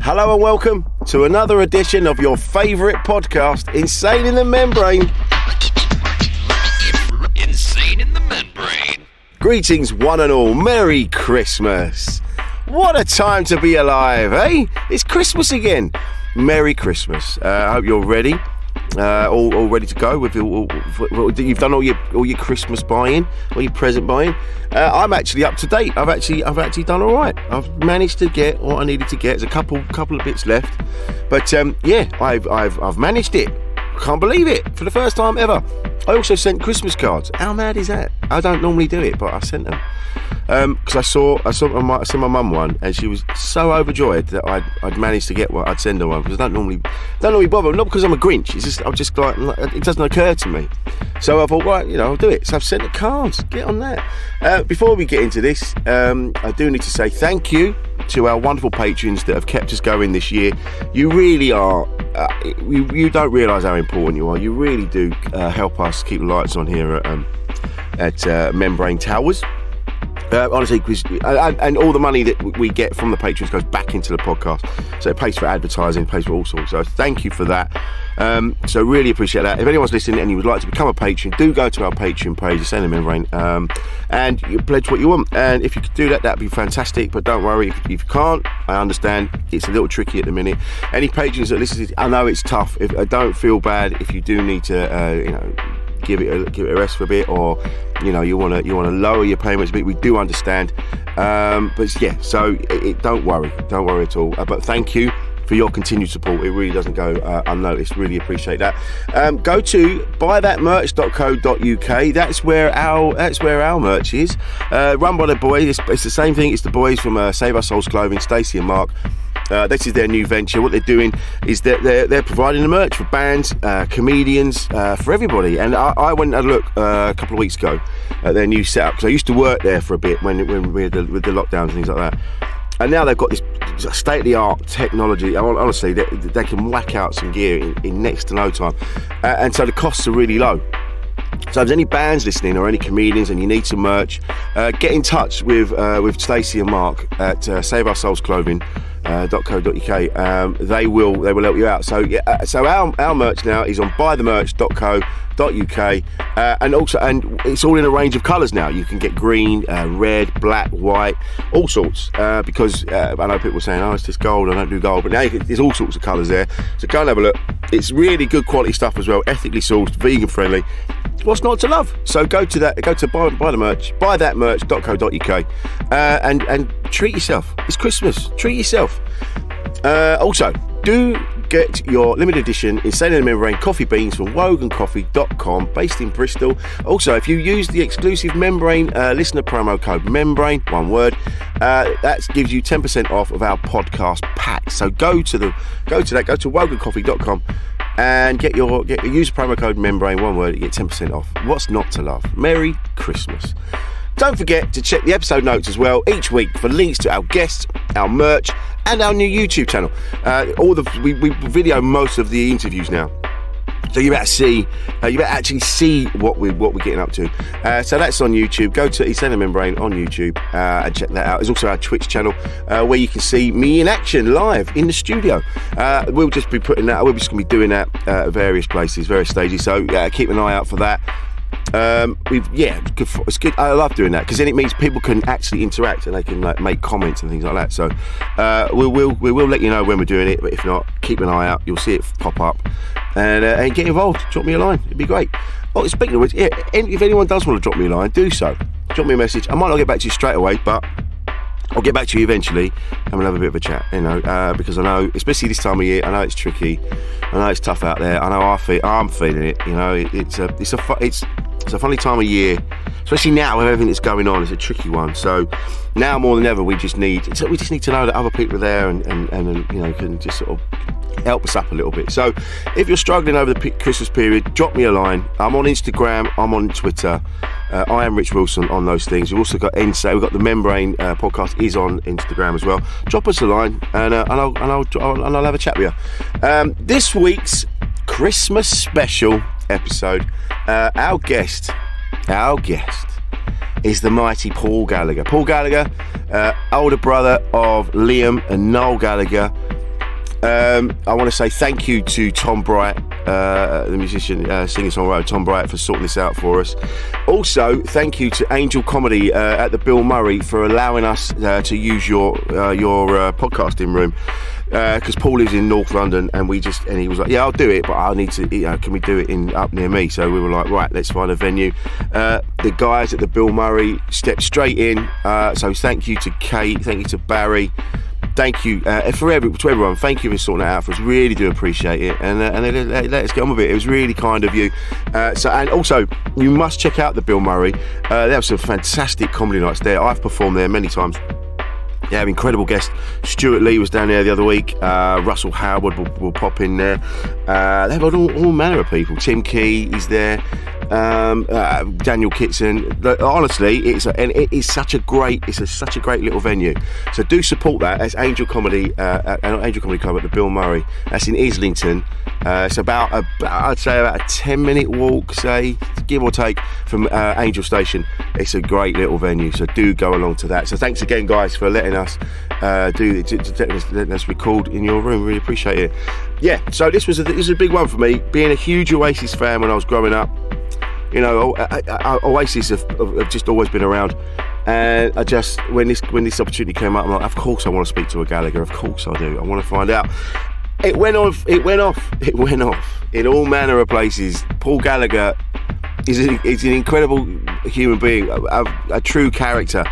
Hello and welcome to another edition of your favourite podcast, Insane in the Membrane. Insane in the Membrane. Greetings one and all, Merry Christmas. What a time to be alive, eh? It's Christmas again. Merry Christmas. I hope you're ready. All ready to go with you've done all your Christmas buying, all your present buying. I'm actually up to date. I've actually done all right. I've managed to get what I needed to get. There's a couple of bits left, but I've managed it. Can't believe it, for the first time ever. I also sent Christmas cards. How mad is that? I don't normally do it, but I sent them because I saw my mum one, and she was so overjoyed that I'd managed to get what I'd send her one, because I don't normally bother. Not because I'm a Grinch. It's just I'm just like, it doesn't occur to me. So I thought, right, I'll do it. So I've sent the cards. Get on that. Before we get into this, I do need to say thank you to our wonderful patrons that have kept us going this year. You really are. You don't realise how important you are. You really do help us keep the lights on here at Membrane Towers. Honestly, and all the money that we get from the patrons goes back into the podcast, so it pays for advertising, pays for all sorts. So thank you for that. So really appreciate that. If anyone's listening and you would like to become a patron, do go to our Patreon page, Insane in the Membrane, and you pledge what you want. And if you could do that, that'd be fantastic. But don't worry, if you can't, I understand. It's a little tricky at the minute. Any patrons that listen, I know it's tough. Don't feel bad if you do need to, give it a rest for a bit, or you want to lower your payments a bit. We do understand, but yeah. So don't worry at all. But thank you for your continued support. It really doesn't go unnoticed. Really appreciate that. Go to buythatmerch.co.uk. That's where our merch is. Run by the boys. It's the same thing. It's the boys from Save Our Souls Clothing, Stacey and Mark. This is their new venture. What they're doing is that they're providing the merch for bands, comedians, for everybody. And I went and had a look a couple of weeks ago at their new setup, because I used to work there for a bit when we had with the lockdowns and things like that. And now they've got this state-of-the-art technology. Honestly, they can whack out some gear in next to no time, and so the costs are really low. So if there's any bands listening or any comedians and you need some merch, get in touch with Stacey and Mark at Save Our Souls Clothing. .co.uk. They will help you out. So our merch now is on buythemerch.co.uk, and it's all in a range of colours now. You can get green, red, black, white, all sorts. Because I know people are saying, "Oh, it's just gold. I don't do gold," but now there's all sorts of colours there. So go and have a look. It's really good quality stuff as well, ethically sourced, vegan friendly. What's not to love? So go to buy the merch, buythatmerch.co.uk, and treat yourself. It's Christmas. Treat yourself. Also, do get your limited edition Insane in the Membrane coffee beans from wogancoffee.com, based in Bristol. Also, if you use the exclusive Membrane listener promo code Membrane, one word, that gives you 10% off of our podcast pack. So go to wogancoffee.com and get your use promo code Membrane, one word, you get 10% off. What's not to love? Merry Christmas. Don't forget to check the episode notes as well each week for links to our guests, our merch, and our new YouTube channel. We video most of the interviews now, so you better actually see what we're getting up to. So that's on YouTube. Go to Insane in the Membrane on YouTube and check that out. There's also our Twitch channel where you can see me in action live in the studio. We'll just be putting that. We're just going to be doing that at various places, various stages. So keep an eye out for that. It's good. I love doing that, because then it means people can actually interact and they can make comments and things like that. So we will let you know when we're doing it, but if not, keep an eye out. You'll see it pop up, and get involved. Drop me a line. It'd be great. Oh, speaking of which, if anyone does want to drop me a line, do so. Drop me a message. I might not get back to you straight away, but I'll get back to you eventually, and we'll have a bit of a chat, because I know, especially this time of year, I know it's tricky, I know it's tough out there, I know I'm feeling it. It's a funny time of year, especially now with everything that's going on. It's a tricky one. So now more than ever, we just need to know that other people are there and can just sort of help us up a little bit. So if you're struggling over the Christmas period, drop me a line. I'm on Instagram, I'm on Twitter. I am Rich Wilson on those things. We've also got we've got the Membrane podcast is on Instagram as well. Drop us a line, and I'll have a chat with you. This week's Christmas special episode, our guest is the mighty Paul Gallagher. Paul Gallagher, older brother of Liam and Noel Gallagher. I want to say thank you to Tom Bright, the musician, singer-songwriter Tom Bright, for sorting this out for us. Also, thank you to Angel Comedy at the Bill Murray for allowing us to use your podcasting room. Because Paul lives in North London, and he was like, yeah, I'll do it, but I need to, can we do it up near me? So we were like, right, let's find a venue. The guys at the Bill Murray stepped straight in. So thank you to Kate, thank you to Barry, thank you to everyone. Thank you for sorting that out for us. Really do appreciate it, and let us get on with it. It was really kind of you. And also, you must check out the Bill Murray. They have some fantastic comedy nights there. I've performed there many times. They have incredible guests. Stuart Lee was down there the other week. Russell Howard will pop in there. They have all manner of people. Tim Key is there. Daniel Kitson. Honestly, it's such a great little venue. So do support that. That's Angel Comedy Angel Comedy Club at the Bill Murray. That's in Islington. It's about I'd say about a 10-minute walk, say, give or take, from Angel Station. It's a great little venue. So do go along to that. So thanks again, guys, for letting us letting us record in your room. Really appreciate it. Yeah. So this was a big one for me. Being a huge Oasis fan when I was growing up. You know, Oasis have just always been around, and I just when this opportunity came up, I'm like, of course I want to speak to a Gallagher. Of course I do. I want to find out. It went off in all manner of places. Paul Gallagher is an incredible human being, a true character.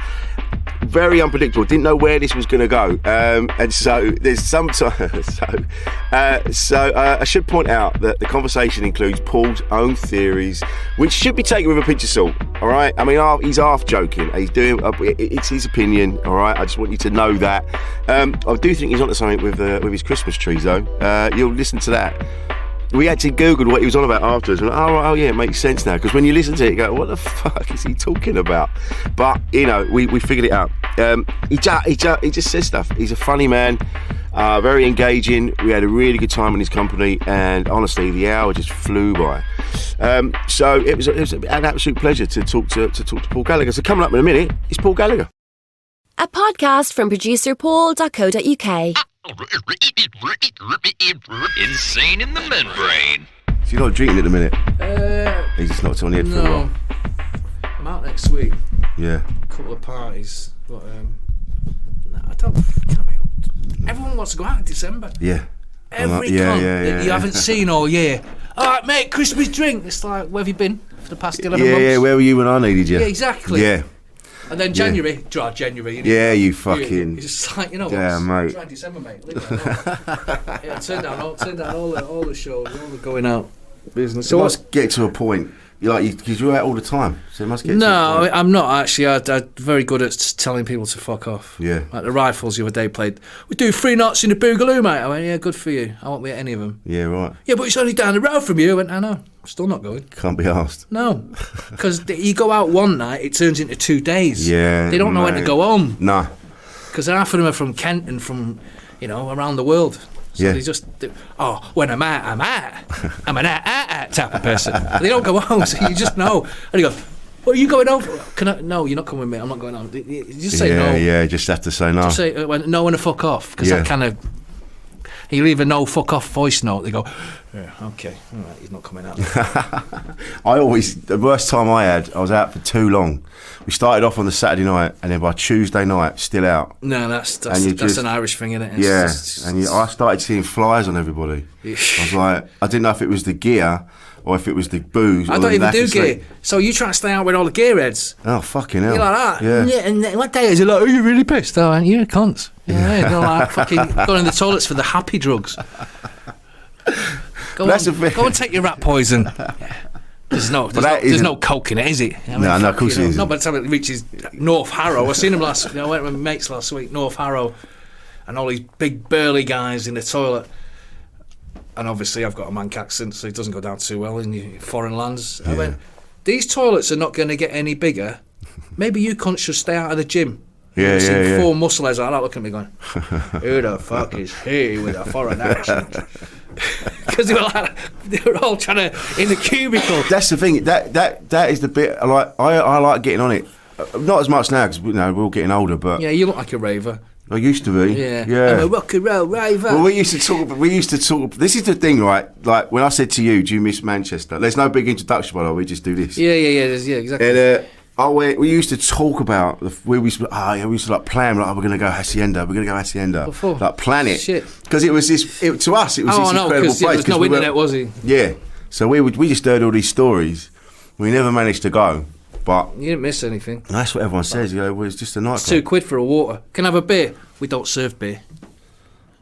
Very unpredictable. Didn't know where this was going to go, and so there's sometimes. So I should point out that the conversation includes Paul's own theories, which should be taken with a pinch of salt. All right. I mean, he's half joking. He's doing. It's his opinion. All right. I just want you to know that. I do think he's onto something with his Christmas trees, though. You'll listen to that. We actually Googled what he was on about afterwards. And oh yeah, it makes sense now. Because when you listen to it, you go, what the fuck is he talking about? But, you know, we figured it out. He just says stuff. He's a funny man, very engaging. We had a really good time in his company. And honestly, the hour just flew by. So it was an absolute pleasure to talk to Paul Gallagher. So coming up in a minute is Paul Gallagher. A podcast from producer paul.co.uk. Insane in the membrane. So you're not drinking at the minute? He's just knocked on the head for a while. I'm out next week. Yeah. A couple of parties. But no, I don't. Everyone wants to go out in December. Yeah. Every cunt that you haven't seen all year. All right, mate, Christmas drink. It's like, where have you been for the past 11 months? Yeah, where were you when I needed you? Yeah, exactly. Yeah. And then January, January. Yeah, you fucking. It's just like, you know, damn, mate. Try December, mate. Leave it yeah, turn down all the shows, all the going out business. So it must get to a point. Because you're out all the time, so it must get. No, I'm not actually. I'm very good at telling people to fuck off. Yeah. Like the Rifles the other day played. We do 3 nights in the Boogaloo, mate. I went, yeah, good for you. I won't be at any of them. Yeah, right. Yeah, but it's only down the road from you. I went, I know. I'm still not going. Can't be asked. No, because you go out one night, it turns into 2 days. Yeah. They don't know when to go home. No. Because half of them are from Kent and from, around the world. So they just, when I'm out, I'm out. I'm an out type of person. They don't go home, so you just know. And you go, what are you going home for? No, you're not coming with me. I'm not going home. You just say no. Yeah, just have to say no. Just say no and a fuck off. Because that kind of, you leave a no fuck off voice note. They go, yeah, okay, all right, he's not coming out. The worst time I had, I was out for too long. We started off on the Saturday night, and then by Tuesday night, still out. No, that's an Irish thing, isn't it? Yeah, I started seeing flies on everybody. I was like, I didn't know if it was the gear or if it was the booze. I don't even do gear. So you try to stay out with all the gearheads. Oh, fucking hell. You're like that. Yeah. And what day is it like, are you really pissed? Oh, aren't you cunts? Yeah, they're like fucking going in the toilets for the happy drugs. Go and take your rat poison. There's no coke in it, is it? No, of course it isn't. Not by the time it reaches North Harrow. I seen them I went with my mates last week, North Harrow, and all these big burly guys in the toilet. And obviously I've got a Manc accent, so it doesn't go down too well in foreign lands. I went, these toilets are not going to get any bigger. Maybe you cunts should stay out of the gym. Yeah. 4 muscle heads like that looking at me going, who the fuck is he with a foreign accent? Because they were all trying to in the cubicle. That's the thing. That is the bit. I like getting on it. Not as much now because we're all getting older. But yeah, you look like a raver. I used to be. Yeah. Yeah. I'm a rock and roll raver. Well, we used to talk. This is the thing, right? Like when I said to you, "Do you miss Manchester?" There's no big introduction, by the way. We just do this. Yeah, exactly. And we used to talk about we used to like plan. Like, we're going to go Hacienda. We're going to go Hacienda. Before? Like plan it. Shit. Because it was this. To us, it was this incredible place. There was no internet, was he? Yeah. So we just heard all these stories. We never managed to go, but You didn't miss anything. that's what everyone says. You know, well, it's just a It's nightclub. £2 for a water. Can I have a beer? We don't serve beer.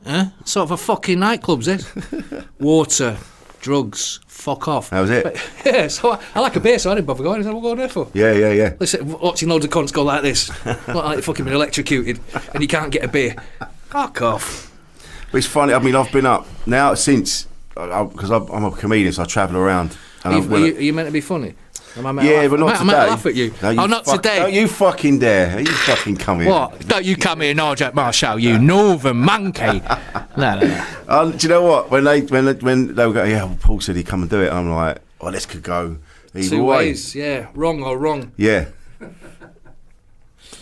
Huh? Sort of a fucking nightclub's this. Water, drugs, fuck off. That was it. But, yeah, so I like a beer, so I didn't bother going. Is that what we're going there for? Yeah. Listen, watching loads of cunts go like this. Not like they've fucking been electrocuted and you can't get a beer. Fuck off. But it's funny. I mean, I've been up now since because I'm a comedian, so I travel around. And Are you meant to be funny? Am I meant Yeah, to but not I'm meant to today. laugh at you. No, Not today. Don't you fucking dare. You fucking come here. What? Don't you come here, Nigel Marshall, you northern monkey. No. Do you know what? When they were going, yeah, well, Paul said he'd come and do it. I'm like, oh, let's could go either Two way. ways, yeah. Wrong or wrong. Yeah.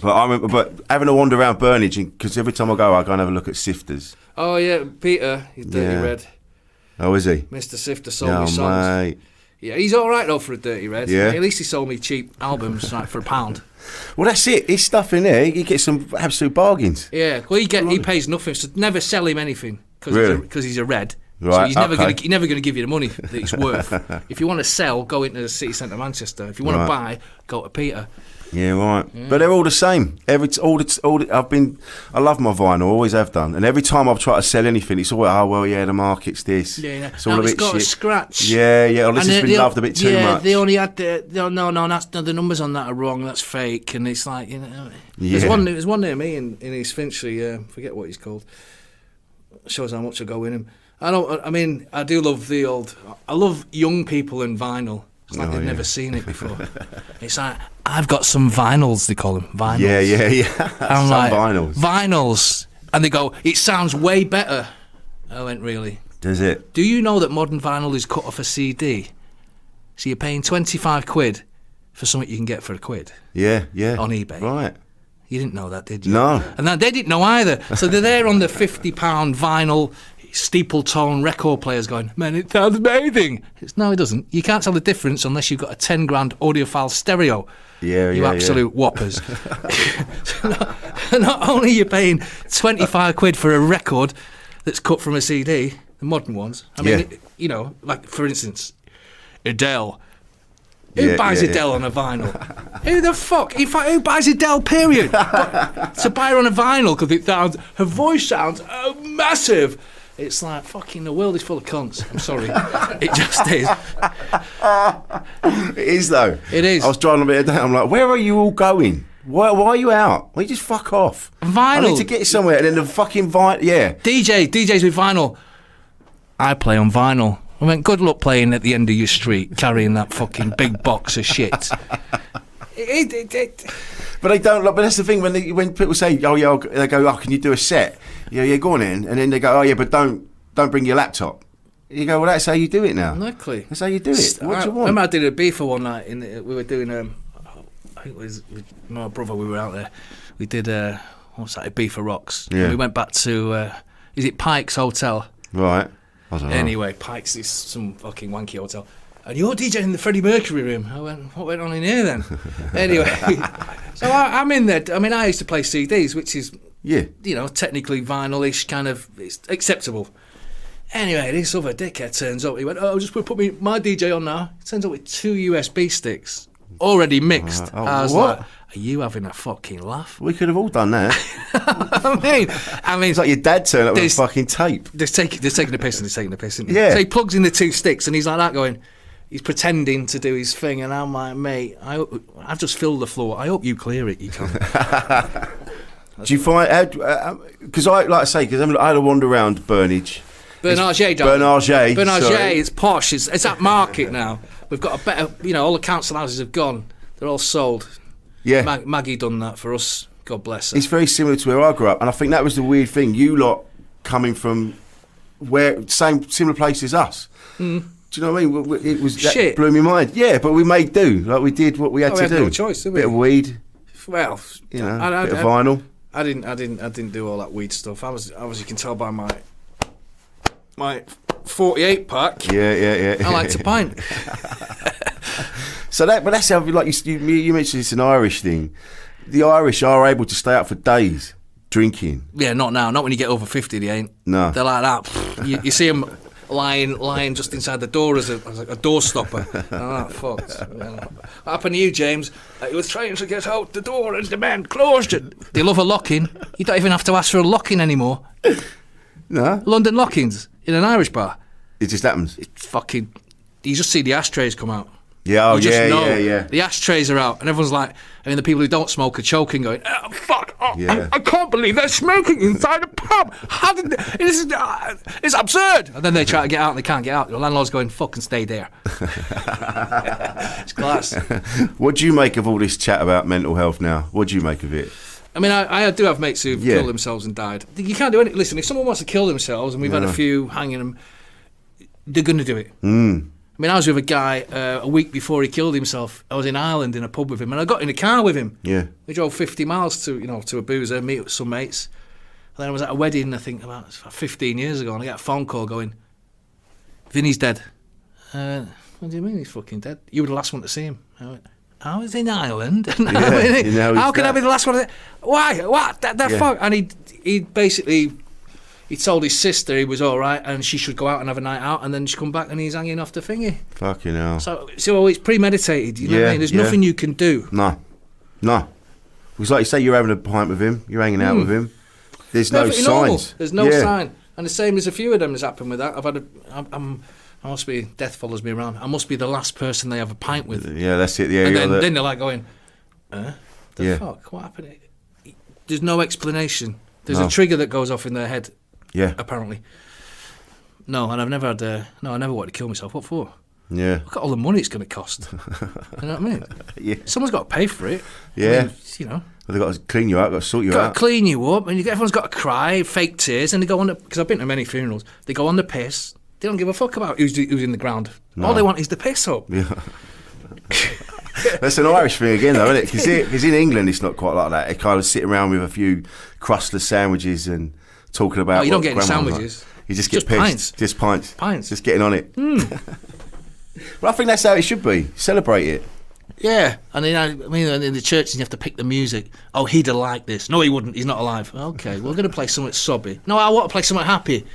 But I remember, having a wander around Burnage, because every time I go and have a look at Sifters. Oh, yeah, Peter, he's dirty Yeah. red. Oh, is he? Mr. Sifter sold No, me songs. mate. Yeah, he's all right though for a dirty red. Yeah. At least he sold me cheap albums like for £1. Well, that's it. His stuff in there, you get some absolute bargains. Yeah, well he pays nothing, so never sell him anything because Really? he's a red. So Right, he's never okay. going to give you the money that it's worth. If you want to sell, go into the city centre of Manchester. If you want to buy, go to Peter. Yeah, right. But they're all the same. I love my vinyl, always have done. And every time I've tried to sell anything, it's always, oh well, yeah, the market's this. Yeah, it's all a it's bit got shit. a scratch. Yeah. Oh, this And has been loved a bit too yeah, much. they only had the numbers on that are wrong. That's fake, and it's like Yeah. There's one near me in East Finchley. Forget what he's called. Shows how much I go in him. I do love I love young people in vinyl. It's like they've never seen it before. It's like, I've got some vinyls, they call them. Vinyls. Yeah. I'm Some like, vinyls. Vinyls. And they go, it sounds way better. I went, really? Does it? Do you know that modern vinyl is cut off a CD? So you're paying £25 for something you can get for £1. Yeah. On eBay. Right. You didn't know that, did you? No. And they didn't know either. So they're there on the £50 vinyl steeple tone record players going, man, it sounds amazing. No, it doesn't. You can't tell the difference unless you've got a 10 grand audiophile stereo. Yeah. You absolute whoppers. Not only are you paying £25 for a record that's cut from a CD, the modern ones. I mean, like for instance, Adele. Who buys Adele on a vinyl? Who the fuck? In fact, who buys Adele, period? But to buy her on a vinyl because her voice sounds massive. It's like, fucking the world is full of cunts. I'm sorry. It just is. It is, though. It is. I was driving a bit down. I'm like, where are you all going? Why are you out? Why you just fuck off? Vinyl. I need to get somewhere. And then the fucking vinyl, yeah. DJs with vinyl. I play on vinyl. I mean, good luck playing at the end of your street, carrying that fucking big box of shit. But they don't. But that's the thing when people say, "Oh yeah," they go, "Oh, can you do a set?" Yeah, go on in, and then they go, "Oh yeah, but don't bring your laptop." You go, "Well, that's how you do it now." Exactly. That's how you do it. What do you want? Remember, I did a beef for one night. We were doing. I think it was with my brother. We were out there. We did what's that? A beef for rocks. Yeah. And we went back to. Is it Pike's Hotel? Right. I don't know. Anyway, Pike's is some fucking wanky hotel. And you're DJing in the Freddie Mercury room. I went, what went on in here then? Anyway, so I'm in there. I mean, I used to play CDs, which is, technically vinyl-ish, kind of, it's acceptable. Anyway, this other dickhead turns up. He went, just put my DJ on now. He turns up with 2 USB sticks, already mixed. I was what? like, are you having a fucking laugh? We could have all done that. I mean, It's like your dad turned up with a fucking tape. They're taking the piss, isn't it? Yeah. So he plugs in the 2 sticks and he's like that going, he's pretending to do his thing, and I'm like, mate, I've just filled the floor. I hope you clear it, you cunt. Do you find, because I had a wander around Burnage. Bernarget, it's posh. It's at market now. We've got a better, all the council houses have gone. They're all sold. Yeah. Maggie done that for us. God bless her. It's very similar to where I grew up, and I think that was the weird thing. You lot coming from similar place as us. Mm. Do you know what I mean? It was that blew my mind. Yeah, but we made do. Like we did what we had to do. We had no choice, did we? Bit of weed. Well, bit of vinyl. I didn't do all that weed stuff. I was, you can tell by my 48 pack. Yeah. I like to pint. So that's how, like you mentioned, it's an Irish thing. The Irish are able to stay up for days drinking. Yeah, not now. Not when you get over 50. They ain't. No, they're like that. You see them lying just inside the door as a door stopper. Oh, fucked. What happened to you, James? He was trying to get out the door and the man closed it. They love a lock-in. You don't even have to ask for a lock-in anymore. No. London lock-ins in an Irish bar. It just happens. It's fucking... You just see the ashtrays come out. Yeah, You just know yeah. the ashtrays are out, and everyone's like... I mean, the people who don't smoke are choking, going, oh, fuck, I can't believe they're smoking inside a pub. How did it's absurd. And then they try to get out, and they can't get out. The landlord's going, fucking stay there. It's class. What do you make of all this chat about mental health now? What do you make of it? I mean, I do have mates who've killed themselves and died. You can't do anything. Listen, if someone wants to kill themselves, and we've had a few hanging them, they're going to do it. I mean, I was with a guy a week before he killed himself. I was in Ireland in a pub with him, and I got in a car with him. Yeah. We drove 50 miles to a boozer, meet with some mates. And then I was at a wedding, I think, about 15 years ago, and I got a phone call going, Vinny's dead. What do you mean he's fucking dead? You were the last one to see him. I went, I was in Ireland. How can I be the last one? Why? What? That fuck? And he basically... He told his sister he was all right and she should go out and have a night out, and then she come back and he's hanging off the thingy. Fucking hell. So it's premeditated, you know what I mean? There's nothing you can do. No. Because like you say, you're having a pint with him, you're hanging out with him. There's no signs. Normal. There's no sign. And the same as a few of them has happened with that. I must be, death follows me around. I must be the last person they have a pint with. Yeah, that's it. Yeah, and then they're like going, the fuck? What happened? There's no explanation. There's a trigger that goes off in their head. Yeah. Apparently. No, and I've never had... I never wanted to kill myself. What for? Yeah. Look at all the money it's going to cost. You know what I mean? Yeah. Someone's got to pay for it. Yeah. I mean, you know. Well, they've got to clean you out, got to sort you out. Got to clean you up, and everyone's got to cry, fake tears, and they go on the... Because I've been to many funerals. They go on the piss. They don't give a fuck about who's in the ground. No. All they want is the piss up. Yeah. That's an Irish thing again, though, isn't it? Because in England, it's not quite like that. They kind of sit around with a few crustless sandwiches and talking about. Oh, you don't get any sandwiches. Like. You just get pissed. Pints. Just pints. Pints. Just getting on it. Well, I think that's how it should be. Celebrate it. Yeah, and then I mean, in the churches you have to pick the music. Oh, he'd have liked this. No, he wouldn't. He's not alive. Okay, we're going to play something sobby. No, I want to play something happy.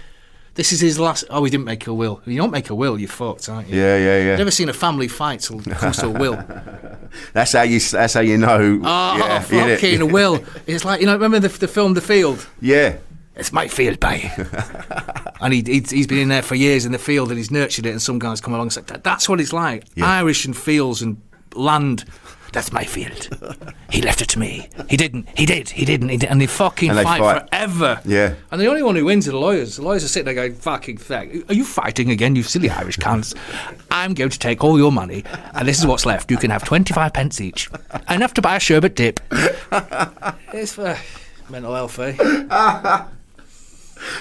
This is his last... Oh, he didn't make a will. If you don't make a will, you're fucked, aren't you? Yeah. Never seen a family fight till it comes to a will. That's how you know. Oh, fucking a will. It's like, remember the film The Field? Yeah. It's my field, babe. And he's been in there for years in the field, and he's nurtured it, and some guys come along and say, that's what it's like. Yeah. Irish and fields and land... That's my field. He left it to me. He didn't. And they fucking fight forever. Yeah. And the only one who wins are the lawyers. The lawyers are sitting there going, fucking thing. Are you fighting again, you silly Irish cunts? I'm going to take all your money, and this is what's left. You can have 25 pence each. Enough to buy a sherbet dip. It's for mental health, eh?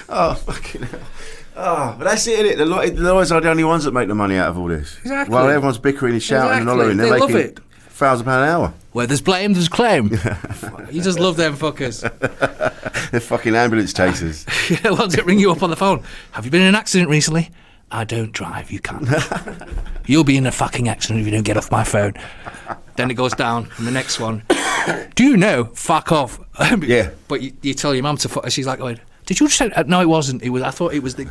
Oh, fucking hell. Oh, but that's it, isn't it? The lawyers are the only ones that make the money out of all this. Exactly. While everyone's bickering and shouting and hollering, they're love making it. £1,000 an hour. Where there's blame, there's claim. You just love them fuckers. They're fucking ambulance chasers. The ones that ring you up on the phone. Have you been in an accident recently? I don't drive, you can't. You'll be in a fucking accident if you don't get off my phone. Then it goes down, and the next one. Do you know? Fuck off. Yeah. But you tell your mum to fuck, she's like going, did you just say no, it wasn't. I thought it was the...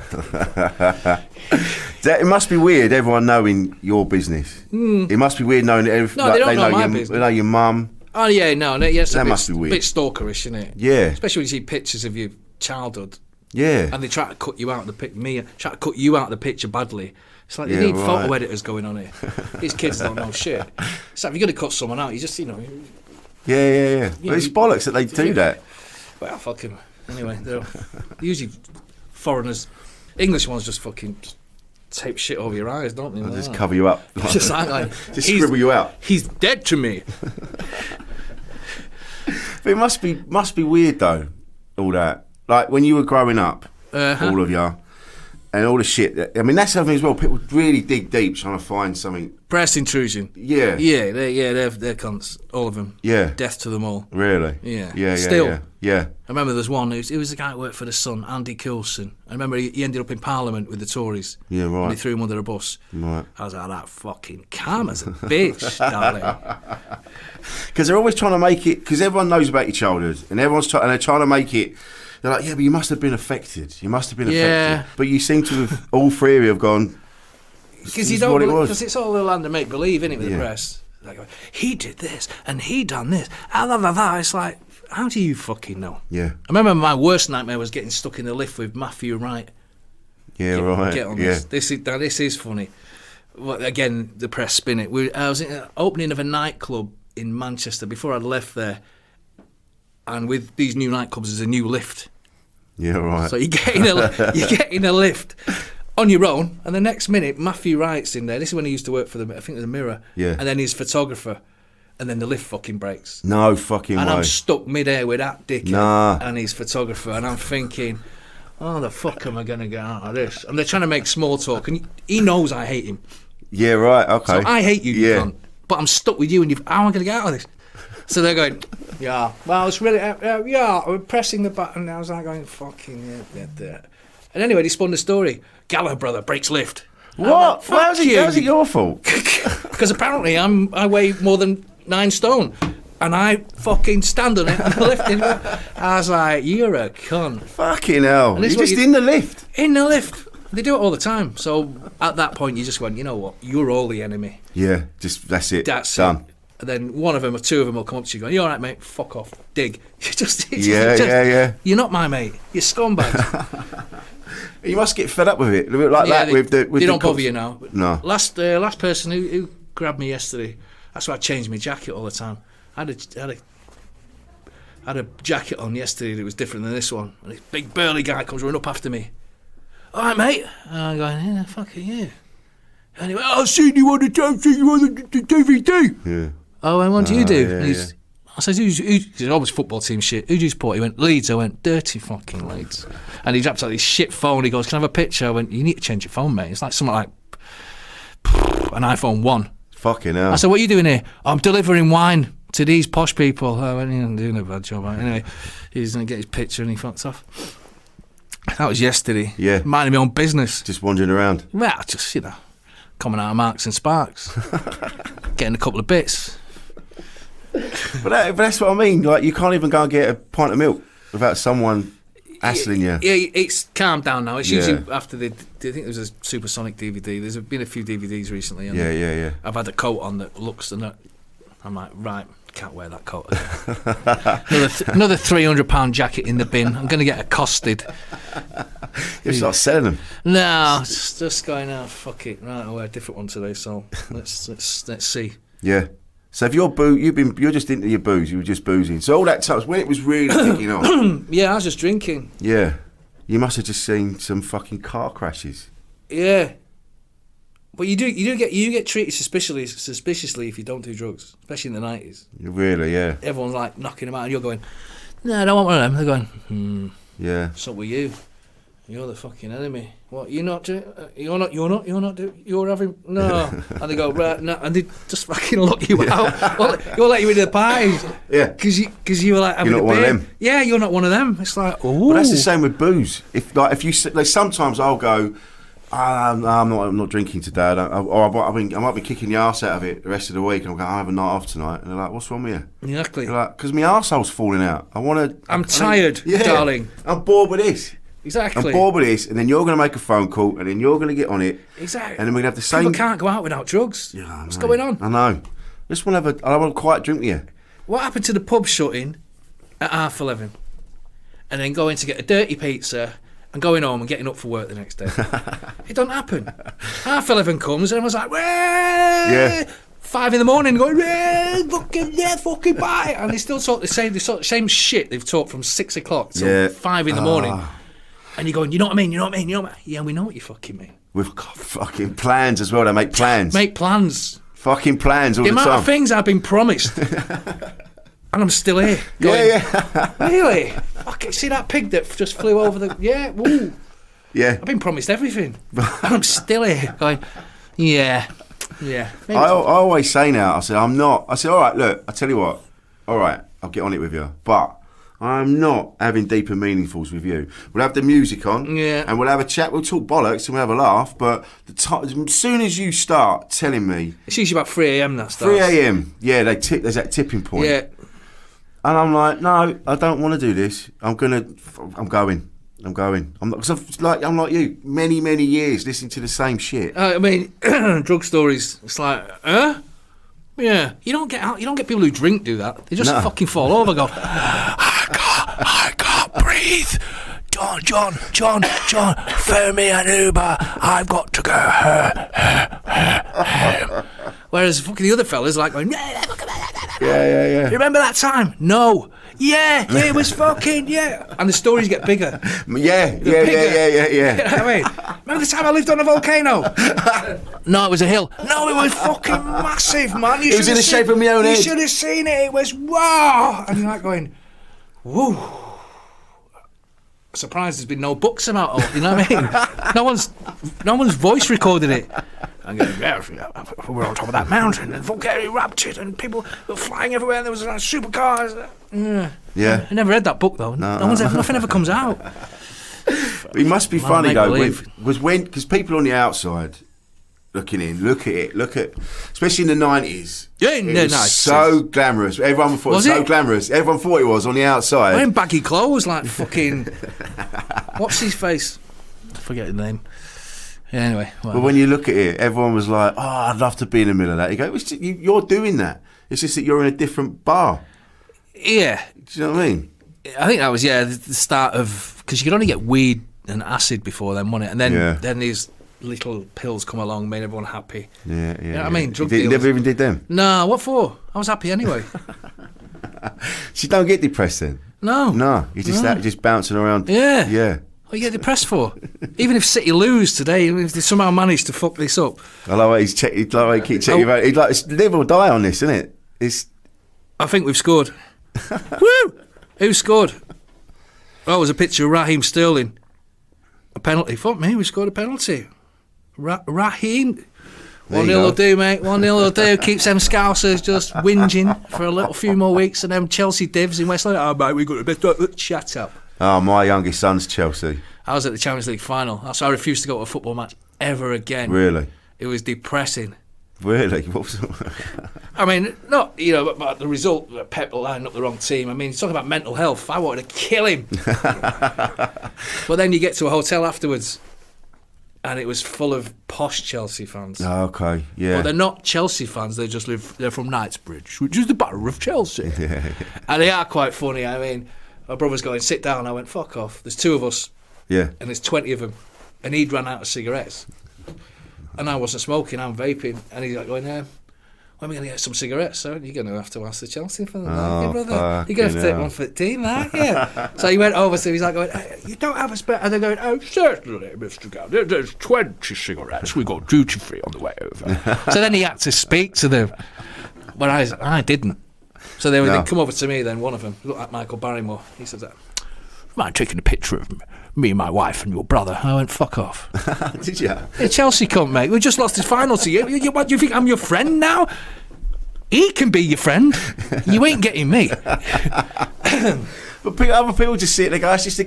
It must be weird, everyone knowing your business. It must be weird knowing everything. No, they don't know my business. They know your mum. Oh, yeah, yes. That must be weird. A bit stalkerish, isn't it? Yeah. Especially when you see pictures of your childhood. Yeah. And they try to cut you out of the picture. Try to cut you out of the picture badly. It's like, they need photo editors going on here. These kids don't know shit. It's like, if you're going to cut someone out, you just, Yeah. But it's bollocks that they do that. Well, fuck him. Anyway, they're usually foreigners. English ones just fucking tape shit over your eyes, don't they? They'll just cover you up. Just like just scribble you out. He's dead to me. But it must be weird though, all that. Like when you were growing up, all of you, and all the shit. I mean, that's something as well. People really dig deep trying to find something. Press intrusion. Yeah. Yeah, they're cunts. All of them. Yeah. Death to them all. Really? Yeah. Still. Yeah. I remember there's one, it was the guy who worked for The Sun, Andy Coulson. I remember he ended up in Parliament with the Tories. Yeah, right. And they threw him under a bus. Right. I was like, that fucking karma's a bitch, darling. Because they're always trying to make it, because everyone knows about your childhood, and they're trying to make it. They're like, yeah, but you must have been affected. You must have been affected. But you seem to have, all three of you have gone. Because you don't, because it's all the land of make believe, isn't it, with the press? Like, he did this and he done this. It's like, how do you fucking know? Yeah. I remember my worst nightmare was getting stuck in the lift with Matthew Wright. Yeah, right. Get on this. This is funny. Well, again, the press spin it. I was in an opening of a nightclub in Manchester before I'd left there, and with these new nightclubs, there's a new lift. Yeah, right. So you get in a lift on your own, and the next minute Matthew Wright's in there. This is when he used to work for I think the Mirror. Yeah. And then his photographer, and then the lift fucking breaks. No fucking and way. I'm stuck mid-air with that dickhead and his photographer, and I'm thinking, how the fuck am I going to get out of this? And they're trying to make small talk, and he knows I hate him. Yeah, right, okay. So I hate you, you cunt, but I'm stuck with you, and how am I going to get out of this? So they're going, yeah. Well, it's really, we're pressing the button. And I was like going, fucking yeah. And anyway, they spun the story. Gallagher brother breaks lift. What? Like, how's it your fault? Because apparently I weigh more than 9 stone. And I fucking stand on it and lift it. I was like, you're a cunt. Fucking hell. You're just in the lift. In the lift. They do it all the time. So at that point, you just went, you know what? You're all the enemy. Yeah, that's it. That's done. It. And then one of them or two of them will come up to you going, you all right, mate? Fuck off. Dig. Yeah. You're not my mate. You're scumbags. You must get fed up with it. Like that with the they don't bother you now. No. Last person who grabbed me yesterday, that's why I changed my jacket all the time. I had a jacket on yesterday that was different than this one. And this big burly guy comes running up after me. All right, mate. And I'm going, yeah, fuck you. And he went, I've seen you on the DVD. Yeah. Oh, and what do you do? Yeah. I said, he's always football team shit. Who do you support? He went, Leeds. I went, dirty fucking Leeds. And he dropped out his shit phone. He goes, can I have a picture? I went, you need to change your phone, mate. It's like something like an iPhone 1. Fucking hell. I said, what are you doing here? I'm delivering wine to these posh people. I went, I'm doing a bad job. Anyway, he's going to get his picture and he fucked off. That was yesterday. Yeah. Minding my own business. Just wandering around. Well, just, coming out of Marks and Sparks. Getting a couple of bits. But that's what I mean. Like, you can't even go and get a pint of milk without someone hassling you. Yeah, it's calmed down now. It's usually after I think there's a Supersonic DVD. There's been a few DVDs recently. Yeah. I've had a coat on that looks and that. I'm like, right, can't wear that coat again. another £300 jacket in the bin. I'm going to get accosted. You start selling them. No, it's just going, fuck it. Right, I'll wear a different one today. So let's see. Yeah. So if you're just into your booze, you were just boozing. So all that time, when it was really kicking off. Yeah, I was just drinking. Yeah. You must have just seen some fucking car crashes. Yeah. But you get treated suspiciously if you don't do drugs, especially in the 90s. Really, yeah. Everyone's like knocking them out, and you're going, "No, I don't want one of them." They're going, Yeah. So were you? You're the fucking enemy. What? You're not doing? You're having no. And they go, right, no, and they just fucking lock you out. Well, you'll let you into the party. Yeah. Because you were like having you're not a beer. one of them. Yeah, you're not one of them. It's like, ooh. But that's the same with booze. If you like, sometimes I'll go, I'm not drinking today. I might be kicking the arse out of it the rest of the week. And I'll go, I have a night off tonight. And they're like, what's wrong with you? Exactly. They're like, because my arsehole's falling out. I'm tired, darling. I'm bored with this. Exactly. I'm bored with this, and then you're going to make a phone call, and then you're going to get on it. Exactly. And then we're going to have the same. People can't go out without drugs. Yeah, What's going on? I know. I want a quiet drink with you. What happened to the pub shutting at 11:30, and then going to get a dirty pizza and going home and getting up for work the next day? It don't happen. 11:30 comes, and everyone's like, "Wah!" Yeah. 5 a.m, going, fucking bye, and they still talk the same shit they've talked from 6 o'clock till 5 a.m. And you're going, you know what I mean? Yeah, we know what you fucking mean. We've got fucking plans as well. They make plans. Make plans. Fucking plans all the time. The amount of things I've been promised. And I'm still here. Going, Yeah. Really? Fucking see that pig that just flew over the... Yeah, woo. Yeah. I've been promised everything. And I'm still here going, yeah. I always say now, I said, all right, look, I tell you what, all right, I'll get on it with you, but I'm not having deeper meaningfuls with you. We'll have the music on, and we'll have a chat, we'll talk bollocks and we'll have a laugh, but as soon as you start telling me... It's usually about 3 a.m. that starts. 3 a.m, yeah, there's that tipping point. Yeah. And I'm like, no, I don't want to do this. I'm going. I'm not, cause I'm like you, many years listening to the same shit. I mean, drug stories. It's like, yeah. You don't get people who drink do that. They just fucking fall over. And go, I can't breathe. John, phone me an Uber. I've got to go. Whereas fucking the other fellas like going, yeah. Remember that time? No. Yeah, it was fucking, And the stories get bigger. Yeah. You know what I mean? Remember the time I lived on a volcano? No, it was a hill. No, it was fucking massive, man. It was in the shape of my own head. You should have seen it. It was, wow. And you're like going, whoa. Surprised there's been no books about it, you know what I mean? No one's voice recorded it. I'm going, we were on top of that mountain and volcano erupted and people were flying everywhere and there was supercars. Yeah. I never read that book though. Nothing ever comes out. It must be funny though, because people on the outside looking in, look at, especially in the 90s. Yeah, in the 90s. So glamorous. Everyone thought it was so glamorous. Everyone thought it was on the outside. Wearing baggy clothes like fucking. What's his face? I forget the name. Yeah, anyway. But when you look at it, everyone was like, "Oh, I'd love to be in the middle of that." You go, "You're doing that. It's just that you're in a different bar." Yeah. Do you know what I mean? I think that was the start of, because you could only get weed and acid before then, wasn't it? And then these little pills come along, made everyone happy. Yeah. You know what I mean? Drug deals. You never even did them? No, what for? I was happy anyway. So you don't get depressed then? No. You're just bouncing around. Yeah. What are you get depressed for? Even if City lose today, if they somehow manage to fuck this up. I like how he keeps checking about. He's like, it's live or die on this, isn't it? I think we've scored. Woo! Who scored? Oh, it was a picture of Raheem Sterling. A penalty. Fuck me, we scored a penalty. Raheem. 1-0 will do, mate. 1-0 will do. Keeps them Scousers just whinging for a little few more weeks, and them Chelsea divs in West London. Oh, mate, we got a bit. Shut up. Oh, my youngest son's Chelsea. I was at the Champions League final. So I refused to go to a football match ever again. Really? It was depressing. Really? I mean, not, but the result, Pep lined up the wrong team. I mean, he's talking about mental health. I wanted to kill him. But then you get to a hotel afterwards, and it was full of posh Chelsea fans. Oh, okay, yeah. But they're not Chelsea fans. They're from Knightsbridge, which is the borough of Chelsea. Yeah. And they are quite funny. I mean, my brother's going, sit down. I went, fuck off. There's 2 of us. Yeah. And there's 20 of them. And he'd run out of cigarettes. And I wasn't smoking, I'm vaping. And he's like going, when are we going to get some cigarettes? So you're going to have to ask the Chelsea for that, brother. You're going to have to take one for the team, aren't you? So he went over, so he's like going, you don't have a spare. And they're going, oh, certainly, Mr. Gallagher. There's 20 cigarettes. We got duty free on the way over. So then he had to speak to them. But I didn't. So they come over to me then, one of them, looked like Michael Barrymore. He said that, mind taking a picture of me and my wife and your brother? I went, fuck off. Did you? Hey, Chelsea cunt, mate. We just lost his final to you. What, do you think I'm your friend now? He can be your friend. You ain't getting me. But other people just see it, they go, it's just a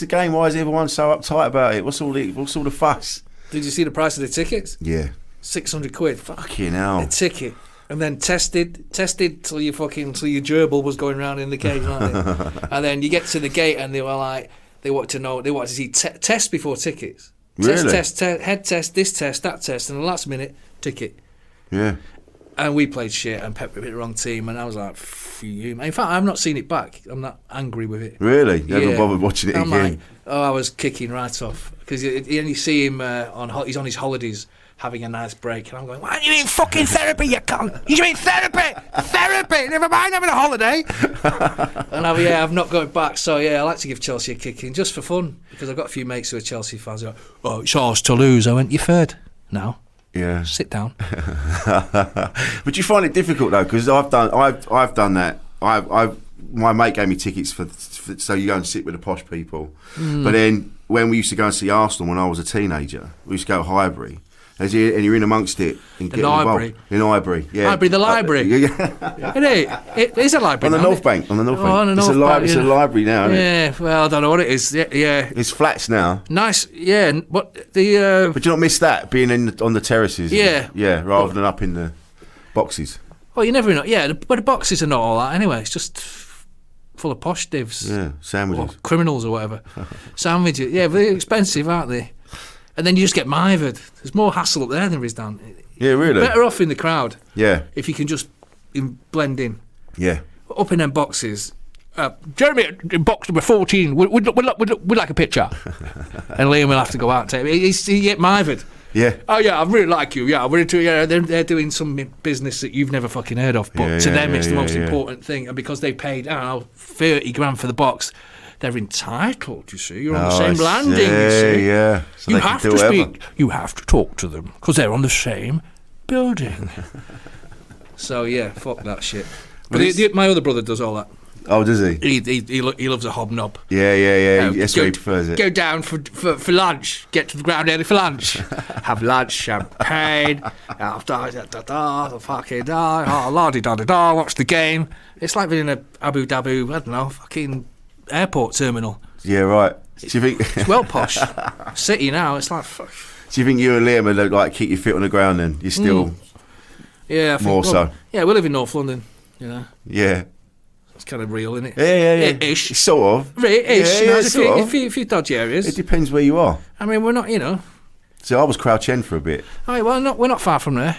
game, why is everyone so uptight about it? What's all the fuss? Did you see the price of the tickets? Yeah. 600 quid. Fucking hell. A ticket. And then tested till your gerbil was going round in the cage, weren't they? And then you get to the gate and they were like, they wanted to see test before tickets. Really? Test, head test, this test, that test, and the last minute, ticket. Yeah. And we played shit and Pep picked the wrong team and I was like, phew. In fact, I've not seen it back. I'm not angry with it. Really? You haven't bothered watching it again? Like, I was kicking right off. Because you see him, he's on his holidays, having a nice break, and I'm going, why are you in fucking therapy, you cunt? You're in therapy! Therapy! Never mind having a holiday! And I've not going back, so I like to give Chelsea a kick in, just for fun, because I've got a few mates who are Chelsea fans who are, oh, it's ours to lose. I went, you're third now. Yeah. Sit down. But you find it difficult, though, because I've done that. My mate gave me tickets for so you go and sit with the posh people. But then when we used to go and see Arsenal when I was a teenager, we used to go to Highbury. And you're in amongst it and getting involved. In Highbury, yeah. Highbury, the library. Yeah. It is a library. On the North Bank. On the North Bank. On the North Bank. It's a library now, isn't it? Yeah, well, I don't know what it is. Yeah. It's flats now. Nice, yeah. But the. But do you not miss that, being on the terraces? Yeah. Yeah, rather than up in the boxes. Well, you never know. Yeah, but the boxes are not all that anyway. It's just full of posh divs. Yeah, sandwiches. Or criminals or whatever. Sandwiches. Yeah, but they're expensive, aren't they? And then you just get mithered. There's more hassle up there than there is down. Yeah, really? Better off in the crowd. Yeah. If you can just blend in. Yeah. Up in them boxes. Jeremy, in box number 14, we'd like a picture. And Liam will have to go out and take it. He get mithered. Yeah. Oh, yeah, I really like you. Yeah, they're doing some business that you've never fucking heard of. But to them, it's the most important thing. And because they paid, I don't know, 30 grand for the box, they're entitled, you see. You're on the same landing, you see. Yeah. So you have to speak. You have to talk to them because they're on the same building. So, yeah, fuck that shit. But my other brother does all that. Oh, does he? He loves a hobnob. Yeah. That's what he prefers it. Go down for lunch. Get to the ground early for lunch. Have lunch, champagne. Fucking la-di-da-di-da. Watch the game. It's like being in a Abu Dhabi, I don't know, fucking airport terminal. Yeah, right. Do you think it's well posh. City now, it's like fuck. Do you think you and Liam would like keep your feet on the ground then? You're still I think more so. Yeah, we live in North London, you know. Yeah. It's kind of real, isn't it? Yeah. Ish. Sort of. Ish. Yeah, a few dodgy areas. It depends where you are. I mean, we're not, you know. So I was Crouch End for a bit. Oh, well, we're not far from there.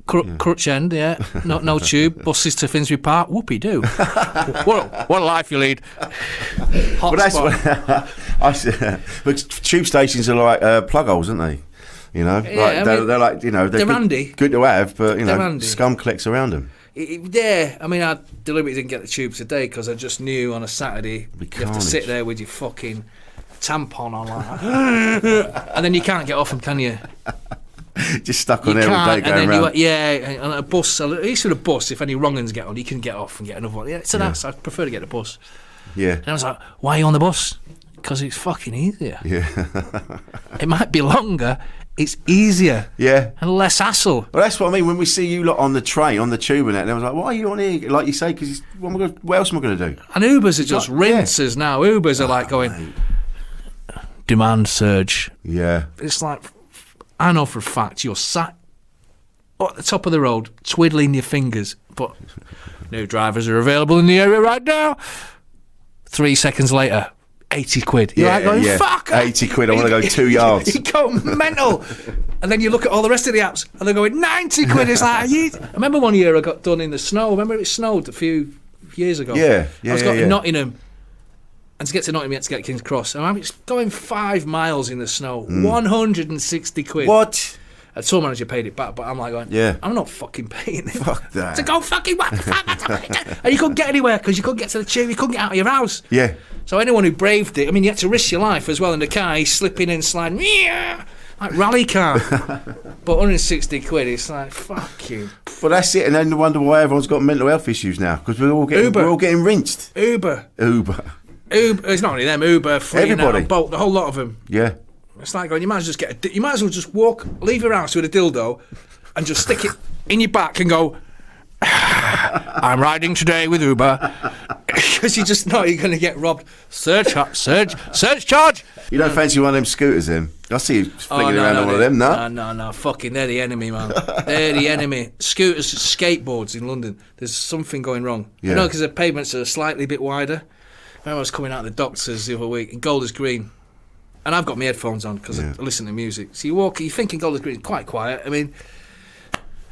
Crutch End, yeah. No tube. Buses to Finsbury Park. Whoopie do. what a life you lead. Hot spot. But tube stations are like plug holes, aren't they? You know, yeah, they're like, you know, they're handy. Good to have, but you know, handy. scum collects around them. Yeah, I mean, I deliberately didn't get the tube today because I just knew on a Saturday you have to sit there with your fucking tampon on like that. And then you can't get off them, can you? Just stuck on there all day going around. On a bus, at least with a bus, if any wrong uns get on, you can get off and get another one. Yeah, so I prefer to get the bus. Yeah. And I was like, why are you on the bus? Because it's fucking easier. Yeah. It might be longer, it's easier. Yeah. And less hassle. Well, that's what I mean. When we see you lot on the train, on the tube and that, and I was like, why are you on here? Like you say, because what else am I going to do? And Ubers are just rinsers now. Ubers are like going, demand surge. Yeah. It's like, I know for a fact you're sat at the top of the road, twiddling your fingers, but no drivers are available in the area right now. 3 seconds later, 80 quid. You're like going, fuck! 80 quid, I want to go 2 yards. You go mental. And then you look at all the rest of the apps, and they're going, 90 quid. It's like, I remember one year I got done in the snow. Remember it snowed a few years ago? Yeah. I was going to Nottingham. And to get to Nottingham, you had to get King's Cross. And I'm going 5 miles in the snow, 160 quid. What? And tour manager paid it back, but I'm like going, I'm not fucking paying it. Fuck that. To go fucking what the fuck? And you couldn't get anywhere because you couldn't get to the tube, you couldn't get out of your house. Yeah. So anyone who braved it, I mean, you had to risk your life as well in the car, he's slipping and sliding, like rally car. But 160 quid, it's like, fuck you. Well, that's it, and then you wonder why everyone's got mental health issues now, because we're all getting rinsed. Uber, it's not only them. Uber, everybody, Bolt, the whole lot of them. Yeah, it's like going. You might as well just leave your house with a dildo, and just stick it in your back and go. I'm riding today with Uber because you just know you're going to get robbed. Search charge. You don't fancy one of them scooters, then? I see you flinging around on one of them, No, fucking, they're the enemy, man. They're the enemy. Scooters, skateboards in London. There's something going wrong. Yeah. You know, because the pavements are slightly bit wider. I remember I was coming out of the doctor's the other week in Golders Green, and I've got my headphones on because I listen to music. So you're thinking Golders Green is quite quiet. I mean,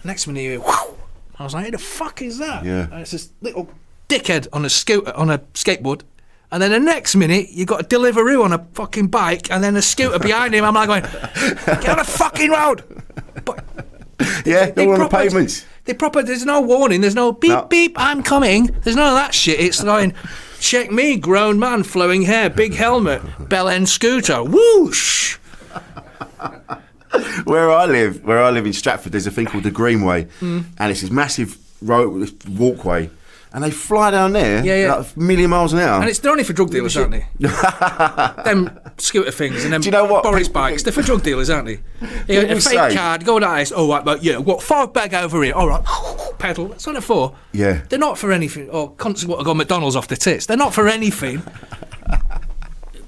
next minute you hear, whoosh. I was like, who the fuck is that? Yeah. And it's this little dickhead on a skateboard. And then the next minute, you got a Deliveroo on a fucking bike, and then a scooter behind him. I'm like going, get on the fucking road. But they're on the pavements. There's no warning. There's no beep, beep, I'm coming. There's none of that shit. It's going, check me, grown man, flowing hair, big helmet, bell end scooter, whoosh. Where I live in Stratford, there's a thing called the Greenway, and it's this massive walkway, And they fly down there like a million miles an hour. And they're only for drug dealers, aren't they? Them scooter things and them Do you know what? Boris bikes, they're for drug dealers, aren't they? You get a fake card, go down this, all right, but what, 5 bag over here, all right, pedal, that's what they're for. Yeah. They're not for anything, or constantly want to go McDonald's off the tits. They're not for anything.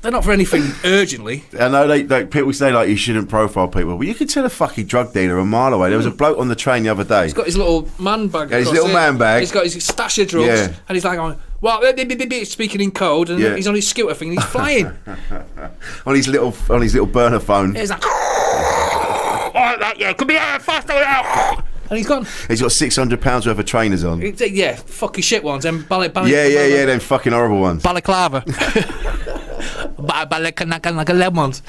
They're not for anything urgently. I know people say like you shouldn't profile people, but you can tell a fucking drug dealer a mile away. There was a bloke on the train the other day. He's got his little man bag. His little man bag. He's got his stash of drugs, and he's like, well, speaking in code, and he's on his scooter thing, and he's flying on his little burner phone. He's like, could be faster. And he's gone. He's got £600 worth of trainers on. Yeah, fucking shit ones. And yeah, them fucking horrible ones. Balaclava. Lemons.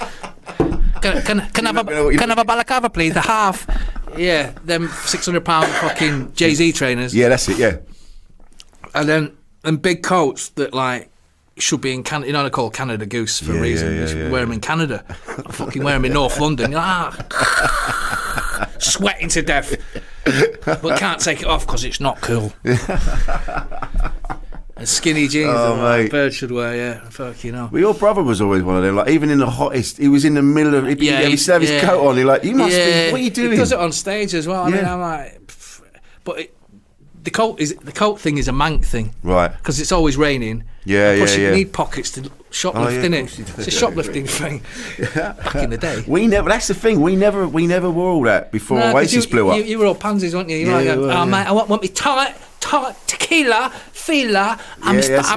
Can I have a balaclava, please? A half. Yeah, them £600 fucking Jay-Z trainers. Yeah, that's it. Yeah. And big coats that like should be in Canada. You know, they're called Canada Goose for a reason. You should wear them in Canada. I fucking wear them in North London. You're like, sweating to death, but can't take it off because it's not cool. And skinny jeans that a bird should wear, yeah. Fuck, you know. Well, your brother was always one of them. Like, even in the hottest, he was in the middle of. He used to have his coat on. You're like, you must be. What are you doing? He does it on stage as well. I mean, I'm like, but the coat thing is a mank thing, right? Because it's always raining. Plus, you need pockets to shoplift, innit? It's a shoplifting thing. Back in the day, we never. That's the thing. We never wore all that before Oasis blew up. You were all pansies, weren't you? You were like, mate, I want me tight tequila, fila. I'm a straight. I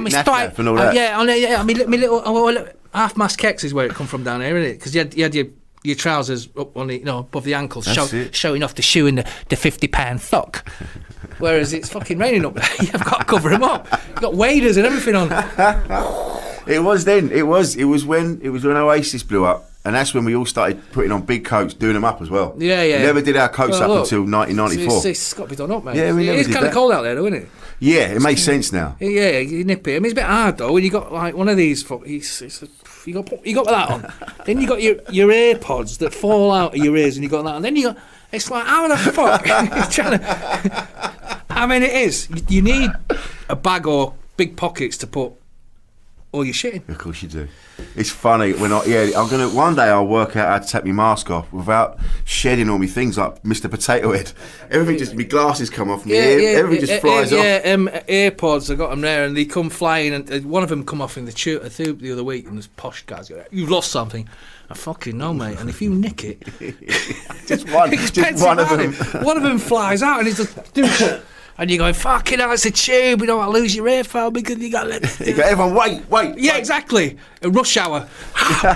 mean, my little half-mast kecks is where it come from down here, isn't it? Because you had your trousers up on the, above the ankles, showing off the shoe and the £50 sock. Whereas it's fucking raining up there, you've got to cover them up. You've got waders and everything on. It was then. It was when Oasis blew up, and that's when we all started putting on big coats, doing them up as well. Yeah. We never did our coats up until 1994. It's got to be done up, mate. Yeah, we never It's kind of cold out there, though, isn't it? Yeah, it makes sense now. Yeah, you nip it. I mean, it's a bit hard though when you got like one of these. You got that on. Then you got your AirPods that fall out of your ears, and you got that. And then you got. It's like, how the fuck? I mean, it is. You need a bag or big pockets to put all your shit in. Of course you do. It's funny when one day I'll work out how to take my mask off without shedding all my things like Mr. Potato Head. Everything just, my glasses come off, everything just flies off. AirPods, I got them there and they come flying, and one of them come off in the tube the other week, and this posh guy's go, "You've lost something." I fucking know, mate. And if you nick it, just one of them. One of them flies out, and it's just. And you're going, fucking hell, it's a tube, you don't want to lose your earphone because you got everyone, wait. Yeah, exactly. A rush hour.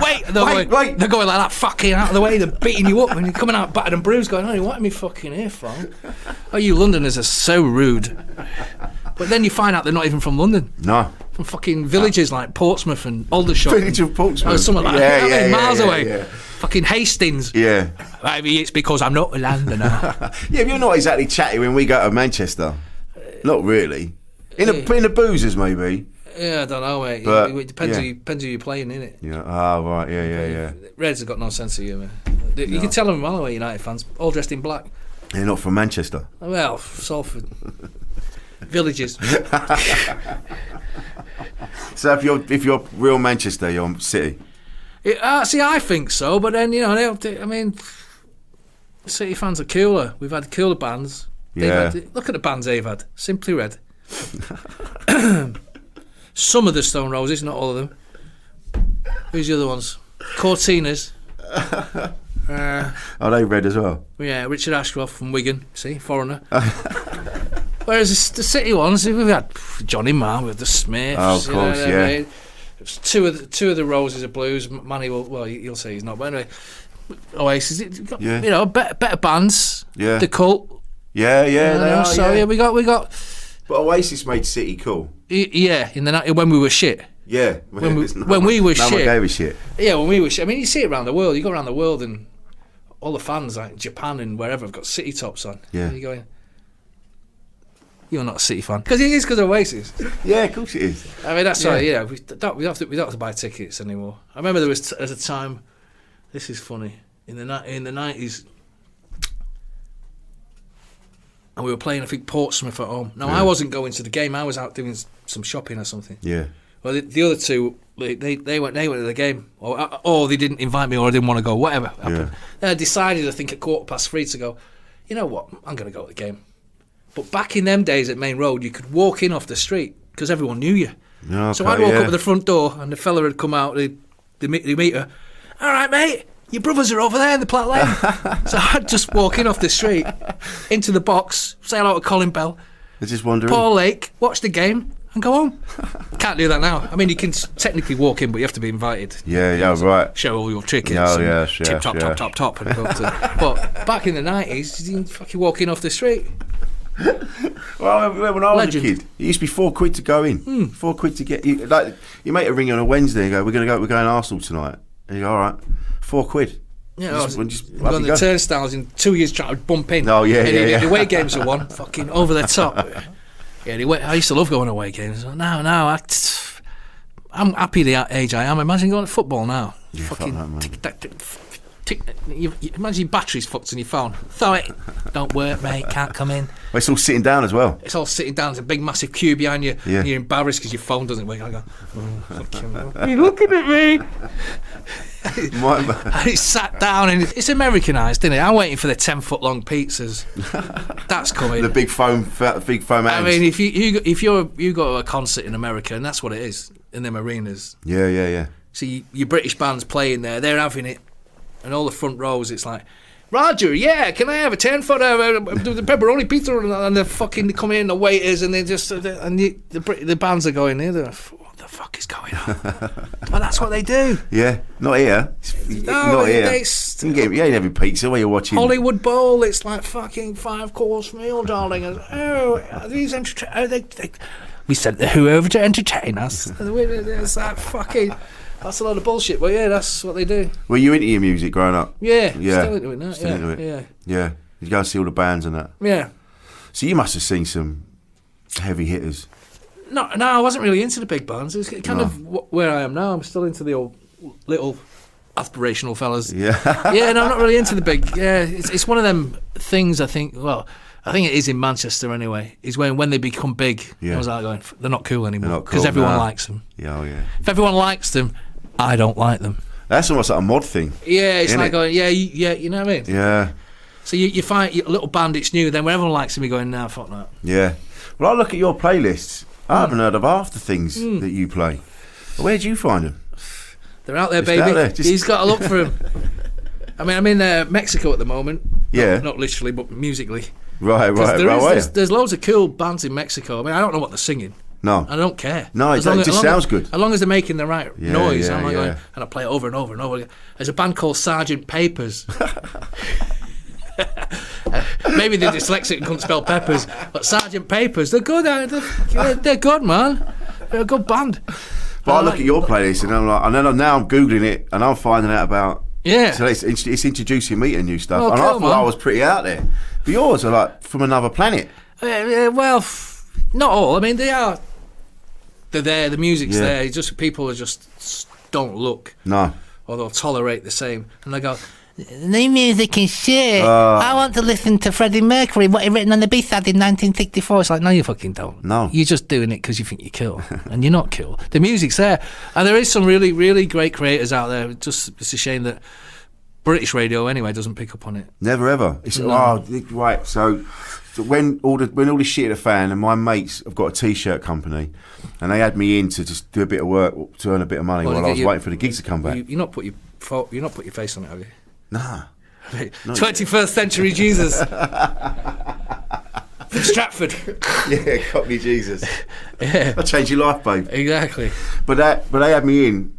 Wait. And they're going like that, fucking out of the way, they're beating you up, and you're coming out battered and bruised going, oh, you want me fucking earphone? Oh, you Londoners are so rude. But then you find out they're not even from London. No. From fucking villages like Portsmouth and Aldershot. Village of Portsmouth. Or something like that. Miles away. Yeah. Fucking Hastings. Yeah. Maybe it's because I'm not a Londoner. Yeah, but you're not exactly chatty when we go to Manchester. Not really. In the boozers, maybe. Yeah, I don't know, mate. But, it depends who you're playing, innit? Yeah. Oh, right. Yeah. Reds have got no sense of humour. You can tell them all away, United fans, all dressed in black. They're not from Manchester. Well, Salford. Villages. So if you're real Manchester, you're City. See, I think so, but then City fans are cooler. We've had cooler bands. Yeah. Look at the bands they've had. Simply Red. Some of the Stone Roses, not all of them. Who's the other ones? Cortinas. Are they red as well? Yeah, Richard Ashcroft from Wigan. See, foreigner. Whereas the City ones, we've had Johnny Marr with the Smiths. Oh, of course, yeah. Two of the Roses are blues. Manny you'll say he's not. But anyway, Oasis, better bands. Yeah. The Cult. Yeah, they are. So we got. But Oasis made City cool. Yeah, when we were shit. Yeah, when we were shit. No one gave a shit. Yeah, when we were shit. I mean, you see it around the world. You go around the world and all the fans like Japan and wherever have got City tops on. Yeah. And you're going, you're not a City fan because it is because of Oasis. Yeah, of course it is. I mean, that's right. Yeah, we don't have to buy tickets anymore. I remember there was at a time. This is funny in the 90s. and we were playing, I think, Portsmouth at home. Now, I wasn't going to the game. I was out doing some shopping or something. Yeah. Well, the other two, they went to the game, or they didn't invite me, or I didn't want to go. Whatever happened. Then I decided, I think, at 3:15 to go. You know what? I'm going to go to the game. But back in them days at Main Road, you could walk in off the street because everyone knew you. Okay, so I'd walk up to the front door, and the fella had come out. They meet her. All right, mate. Your brothers are over there in the Platt Lane. So I'd just walk in off the street, into the box, say hello to Colin Bell. They're just wondering. Paul Lake, watch the game, and go home. Can't do that now. I mean, you can technically walk in, but you have to be invited. Yeah, right. Show all your tickets. Tip top. And go to, but back in the 90s, you didn't fucking walk in off the street. Well, when I was a kid, it used to be £4 to go in. £4 to get you. Like, you make a ring on a Wednesday and go, we're going Arsenal tonight. And you go, all right, £4. Yeah, I was on the turnstiles in 2 years trying to bump in. Oh, yeah. The away games are one, fucking over the top. I used to love going away games. No, I'm happy the age I am. Imagine going to football now. Yeah, fucking imagine your battery's fucked on your phone. Throw it. Don't work, mate. Can't come in. Well, it's all sitting down as well. It's all sitting down. There's a big, massive queue behind you. Yeah. And you're embarrassed because your phone doesn't work. I go, are you looking at me? And it's sat down and it's Americanised, isn't it? I'm waiting for the 10-foot long pizzas. That's coming. The big foam hands. I mean, if you go to a concert in America, and that's what it is in them arenas. Yeah. So your British band's playing there, they're having it, and all the front rows, it's like, Roger, yeah, can I have a 10-foot the pepperoni pizza? And they come in, the waiters, and they just the bands are going there. What the fuck is going on? Well, that's what they do. Yeah, not here. Not here. You ain't having pizza while you're watching Hollywood Bowl. It's like fucking 5-course meal, darling. And, are these we sent the Who over to entertain us. It's like fucking. That's a lot of bullshit, but yeah, that's what they do. Were you into your music growing up? Yeah. Still into it now. Yeah. You go and see all the bands and that? Yeah. So you must have seen some heavy hitters. No, I wasn't really into the big bands. It's kind of where I am now. I'm still into the old little aspirational fellas. Yeah. Yeah, no, I'm not really into the big. Yeah, it's one of them things, I think, I think it is in Manchester anyway, is when they become big. Yeah. I was like going, they're not cool anymore because everyone likes them. Yeah, If everyone likes them, I don't like them. That's almost like a mod thing. Yeah, it's like going, you know what I mean? Yeah. So you find a little band, it's new, then when everyone likes them, you're going, nah, fuck that. Yeah. Well, I look at your playlists. I haven't heard of half the things that you play. Where do you find them? They're out there, baby. He's got to look for them. I mean, I'm in Mexico at the moment. Yeah. Not literally, but musically. Right. There's loads of cool bands in Mexico. I mean, I don't know what they're singing. No. I don't care. No, it just sounds good. As long as they're making the right noise. I'm like going, and I play it over and over and over again. There's a band called Sgt. Papers. Maybe they're dyslexic and couldn't spell peppers, but Sgt. Papers, they're good. They're good, man. They're a good band. But I look at your playlist and I'm like, and then now I'm Googling it and I'm finding out about. Yeah. So it's introducing me to new stuff. Oh, and cool, I thought I was pretty out there. But yours are like from another planet. Well, not all. I mean, they are. They're there. The music's there. It's just people just don't look. No. Or they'll tolerate the same. And they go, the new music is shit. I want to listen to Freddie Mercury, what he written on the B-side in 1964. It's like, no, you fucking don't. No. You're just doing it because you think you're cool. And you're not cool. The music's there. And there is some really, really great creators out there. It's a shame that British radio, anyway, doesn't pick up on it. Never, ever. It's, right, so when all this shit hit the fan, and my mates have got a T-shirt company, and they had me in to just do a bit of work to earn a bit of money while I was waiting for the gigs to come back. You've not put your face on it, have you? Nah. 21st century Jesus. From Stratford. Yeah, Cockney Jesus. Yeah. I'll change your life, babe. Exactly. But they had me in,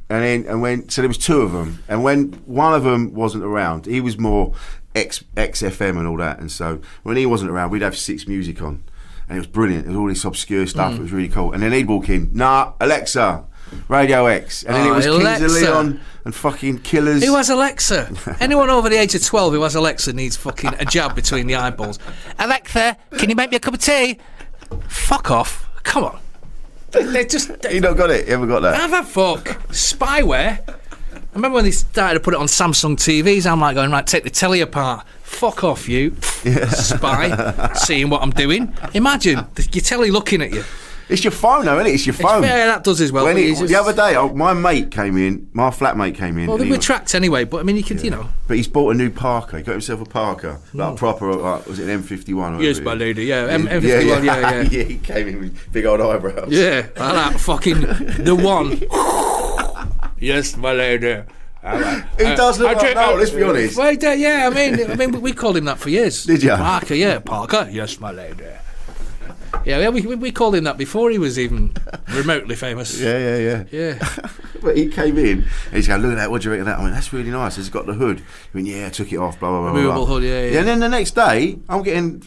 so there was two of them, and when one of them wasn't around, he was more XFM and all that, and so when he wasn't around, we'd have 6 music on, and it was brilliant. It was all this obscure stuff. It was really cool. And then he'd walk in, Alexa, Radio X, and then it was Kings of Leon and fucking Killers. Who has Alexa? Anyone over the age of 12 who has Alexa needs fucking a jab between the eyeballs. Alexa, can you make me a cup of tea? Fuck off. Come on. They're just... You not got it? You haven't got that? Have a fuck. Spyware. I remember when they started to put it on Samsung TVs, I'm like going, right, take the telly apart. fuck off, you spy, seeing what I'm doing. Imagine your telly looking at you. It's your phone, though, isn't it? It's your phone. Yeah, that does as well. The other day, my flatmate came in. Well, they were tracked anyway, but I mean, you could, you know. But he's bought a new Parker. He got himself a Parker, like a proper, was it an M51? Yes, my lady. Yeah, M51. Yeah. Yeah, he came in with big old eyebrows. Yeah, like that fucking the one. Yes, my lady. He does look like Noel, let's be honest. Well, yeah, I mean, we called him that for years. Did you? Parker. Yes, my lady. Yeah, we called him that before he was even remotely famous. Yeah. But he came in and he's going, look at that, what do you reckon of that? I went, that's really nice. It's got the hood. He went, yeah, I took it off, blah, blah, blah. Removable hood, yeah. And then the next day, I'm getting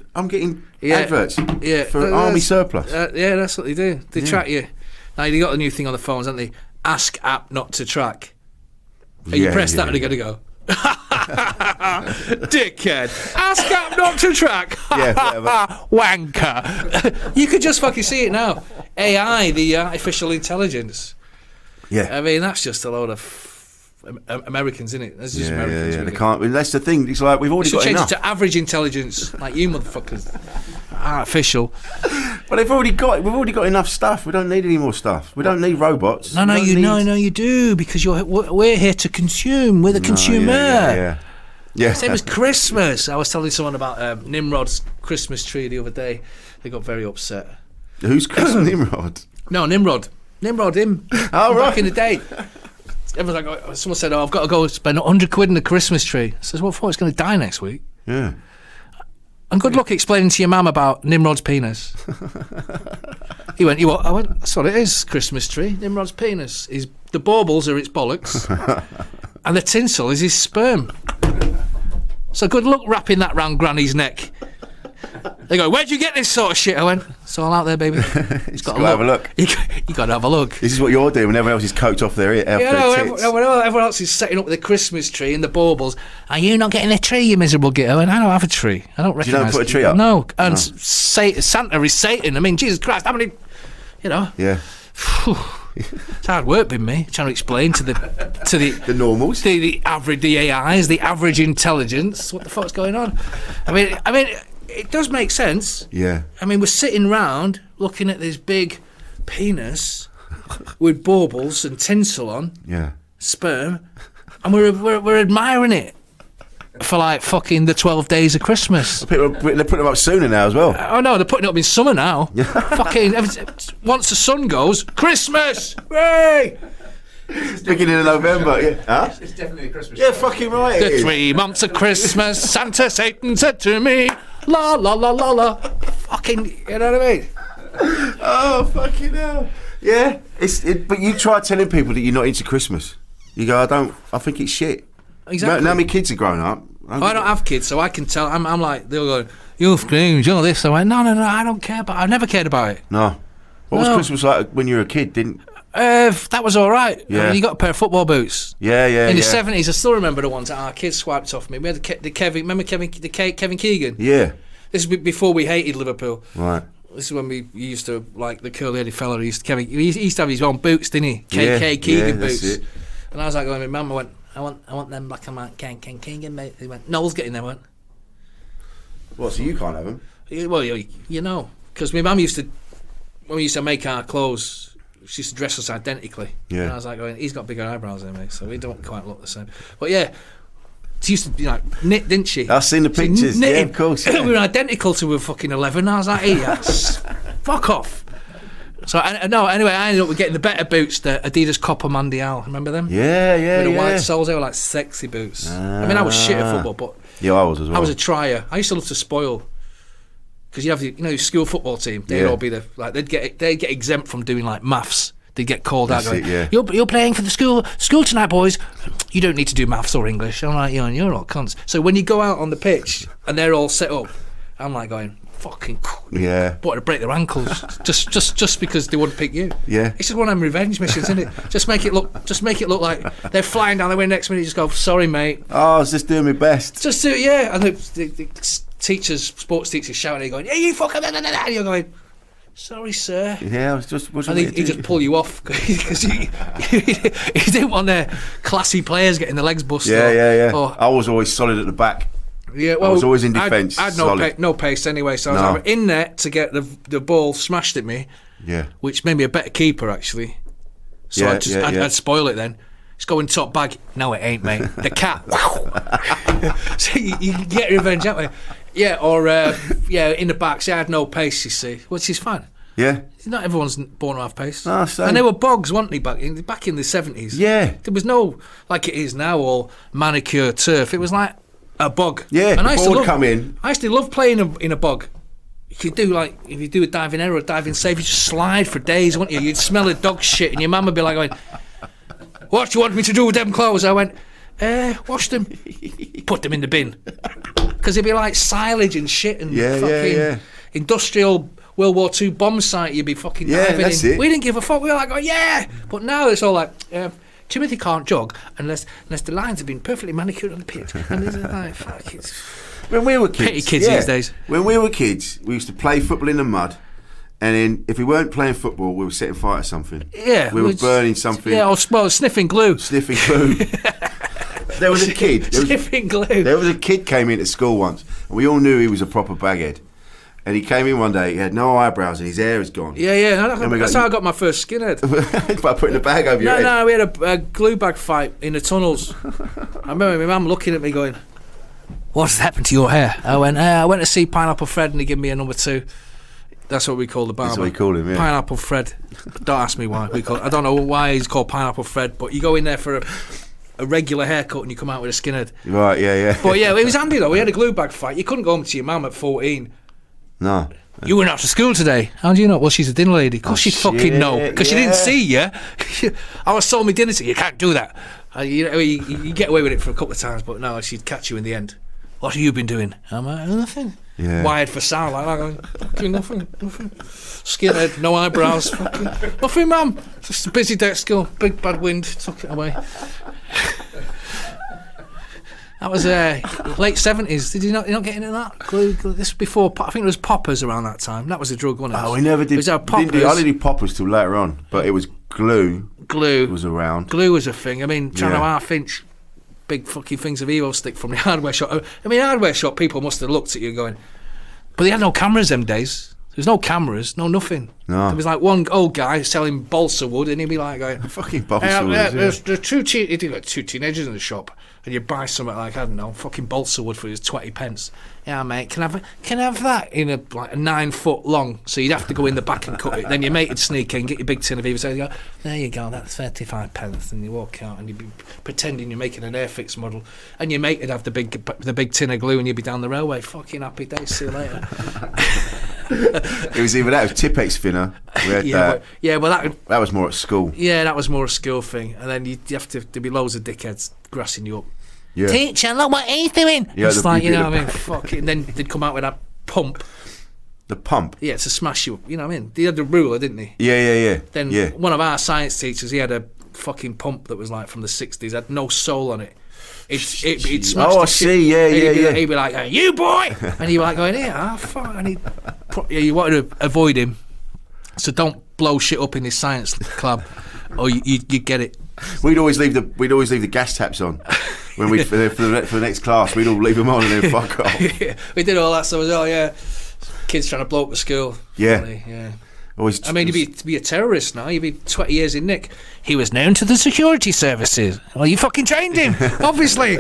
adverts for army surplus. Yeah, that's what they do. They track you. Now, they got a new thing on the phones, haven't they? Ask app not to track. And you press that and they're going to go, dickhead, ask app not to track. Wanker. You could just fucking see it now. AI, the artificial intelligence. Yeah. I mean, that's just a load of Americans, isn't it? That's just Americans. Yeah. They can't. That's the thing. It's like we've already got enough. Change it to average intelligence, like you motherfuckers. Artificial. But we've already got enough stuff. We don't need any more stuff. We don't need robots. No, you do, because we're here to consume. We're the consumer. Yeah. Same as Christmas. I was telling someone about Nimrod's Christmas tree the other day. They got very upset. Who's Nimrod? No, Nimrod, him. Oh, right. Back in the day. Everyone's like, someone said, I've got to go spend 100 quid on the Christmas tree. I says, what for? It's going to die next week. Yeah. And good luck explaining to your mum about Nimrod's penis. He went, you what? I went, that's what it is, Christmas tree. Nimrod's penis. The baubles are its bollocks, and the tinsel is his sperm. So good luck wrapping that round Granny's neck. They go, where'd you get this sort of shit? I went, it's all out there, baby. It's got to have a look. You got to have a look. This is what you're doing when everyone else is coked off their tits. Everyone else is setting up with the Christmas tree and the baubles. Are you not getting a tree, you miserable git? I went, I don't have a tree. I don't recognise. You don't put a tree up? No. And Santa is Satan. I mean, Jesus Christ, how many, you know. Yeah. It's hard work being me, trying to explain to the the normals, the average, the AIs, the average intelligence, what the fuck's going on. I mean, it does make sense. Yeah. I mean, we're sitting round looking at this big penis with baubles and tinsel on. Yeah. Sperm, and we're admiring it for like fucking the 12 days of Christmas. They're putting them up sooner now as well. Oh no, they're putting it up in summer now. Fucking once the sun goes, Christmas! Hey! Beginning of November, yeah. Huh? It's definitely a Christmas. Yeah, fucking right. The 3 months of Christmas, Santa Satan said to me, la la la la la. Fucking, you know what I mean? Oh, fucking hell. Yeah, but you try telling people that you're not into Christmas. You go, I think it's shit. Exactly. Now my kids are grown up. I don't have kids, so I can tell. I'm like, they'll go, you're screaming, you're this. I went, no, I don't care about it. I've never cared about it. No. What was Christmas like when you were a kid? That was all right. Yeah. I mean, you got a pair of football boots. Yeah. In the 70s, I still remember the ones that our kids swiped off me. We had the Kevin, remember Kevin Keegan? Yeah. This is before we hated Liverpool. Right. This is when we used to like the curly-headed fella. He used to have his own boots, didn't he? Keegan boots. It. And I was like going, Mum, I want them black and white Keegan boots. He went, Noel's getting them. I went, What? So you can't have them? Well, you know, because my mum when we used to make our clothes, she used to dress us identically. Yeah. And I was like going, he's got bigger eyebrows than me, so we don't quite look the same. But yeah. She used to knit, didn't she? I've seen the pictures. Yeah, of course. Yeah. We were identical to we were fucking 11. I was like, hey, fuck off. So anyway, I ended up with getting the better boots, the Adidas Copper Mondial. Remember them? Yeah. With the white soles, they were like sexy boots. I mean, I was shit at football, but yeah, I was as well. I was a trier. I used to love to spoil, because you have the school football team. They'd all be they'd get exempt from doing like maths. They'd get called out. Going, You're playing for the school tonight, boys. You don't need to do maths or English. I'm like, you're all cunts. So when you go out on the pitch and they're all set up, I'm like going, fucking wanted to break their ankles just because they wouldn't pick you. Yeah. It's just one of them revenge missions, isn't it? Just make it look like they're flying down the way next minute. You just go, sorry, mate. Oh, I was just doing my best. Just do it, yeah. And the sports teachers shouting, going, "Hey, you fucker!" And you're going, "Sorry, sir." Yeah, I was just. And he just pull you off because he didn't want their classy players getting their legs busted. Yeah. I was always solid at the back. Yeah, well, I was always in defence. I had no pace anyway, so I was either in net to get the ball smashed at me, which made me a better keeper actually. So I'd spoil it then. It's going top bag. No, it ain't, mate. The cat. So you get revenge that way. Yeah, or in the back. See, I had no pace, you see, which is fine. Yeah. Not everyone's born to have pace. No, and they were bogs, weren't they, back in the 70s? Yeah. There was no, like it is now, all manicure turf. It was like a bog. Yeah, and the ball would come in. I used to love playing in a bog. You could do, like, if you do a diving error or a diving save, you just slide for days, wouldn't you? You'd smell of dog shit, and your mum would be like going, what do you want me to do with them clothes? I went, wash them. Put them in the bin. Because it'd be like silage and shit and fucking industrial World War II bomb site you'd be fucking diving in. It. We didn't give a fuck. We were like, oh, yeah. But now it's all like, Timothy can't jog unless the lines have been perfectly manicured on the pitch. And it's like, fuck, it's... When we were kids... Petty kids these days. When we were kids, we used to play football in the mud. And then, if we weren't playing football, we were setting fire to something. Yeah. We were burning something. Yeah, or sniffing glue. Sniffing glue. There was a kid. Sniffing glue. There was a kid came into school once, and we all knew he was a proper baghead. And he came in one day, he had no eyebrows and his hair is gone. Yeah. That's how I got my first skinhead. By putting a bag over your head? No, we had a glue bag fight in the tunnels. I remember my mum looking at me going, what's happened to your hair? I went to see Pineapple Fred and he gave me a number 2. That's what we call the barber. That's what we call him, yeah. Pineapple Fred. Don't ask me why. I don't know why he's called Pineapple Fred, but you go in there for a regular haircut and you come out with a skinhead. Right, yeah. But yeah, it was handy though. We had a glue bag fight. You couldn't go home to your mum at 14. No. You went out to school today. How do you know? Well, she's a dinner lady. Of course she'd fucking know. Because she didn't see you. I was sold me dinner. You can't do that. You get away with it for a couple of times, but no, she'd catch you in the end. What have you been doing? I'm like, nothing. Yeah. Wired for sound like that. Going, fucking nothing. Skinhead, no eyebrows. Fucking nothing, mum. Just a busy day at school. Big bad wind. Took it away. That was late 70s. Did you not get into that? Glue, this was before, I think it was poppers around that time. That was a drug, wasn't it? Oh, we never did. It was our poppers. I only did poppers till later on, but it was glue. Glue was around. Glue was a thing. I mean, trying to half-inch big fucking things of Evo stick from the hardware shop. I mean, hardware shop people must have looked at you going, but they had no cameras them days. There was no cameras, no nothing. No. There was like one old guy selling balsa wood, and he'd be like going, fucking balsa wood. There's two teenagers in the shop, and you buy something like, I don't know, fucking balsa wood for his 20 pence. Yeah, mate, can I have that in a 9 foot long? So you'd have to go in the back and cut it. Then your mate would sneak in, get your big tin of Evo, so you go, there you go, that's 35 pence. And you walk out and you'd be pretending you're making an Airfix model, and your mate would have the big tin of glue, and you'd be down the railway. Fucking happy days. See you later. It was either that or Tipex thinner. That was more at school. Yeah, that was more a school thing. And then you have to, there'd be loads of dickheads grassing you up. Yeah. Teacher, look what he's doing. Yeah, it's like, you know what I mean? Fuck it. And then they'd come out with that pump. The pump? Yeah, to smash you up. You know what I mean? They had the ruler, didn't they? Yeah. Then one of our science teachers, he had a fucking pump that was like from the 60s, had no soul on it. It smashed. Oh, I see. Yeah. He'd be like, hey, you boy! And he'd be like going, yeah, fuck. And you wanted to avoid him. So don't blow shit up in his science club, or you get it. We'd always leave the gas taps on when we for the next class. We'd all leave them on and then fuck off. Yeah, we did all that stuff as well. Yeah, kids trying to blow up the school. Yeah. Always, I mean, to be a terrorist now, you'd be 20 years in Nick. He was known to the security services. Well, you fucking trained him, obviously.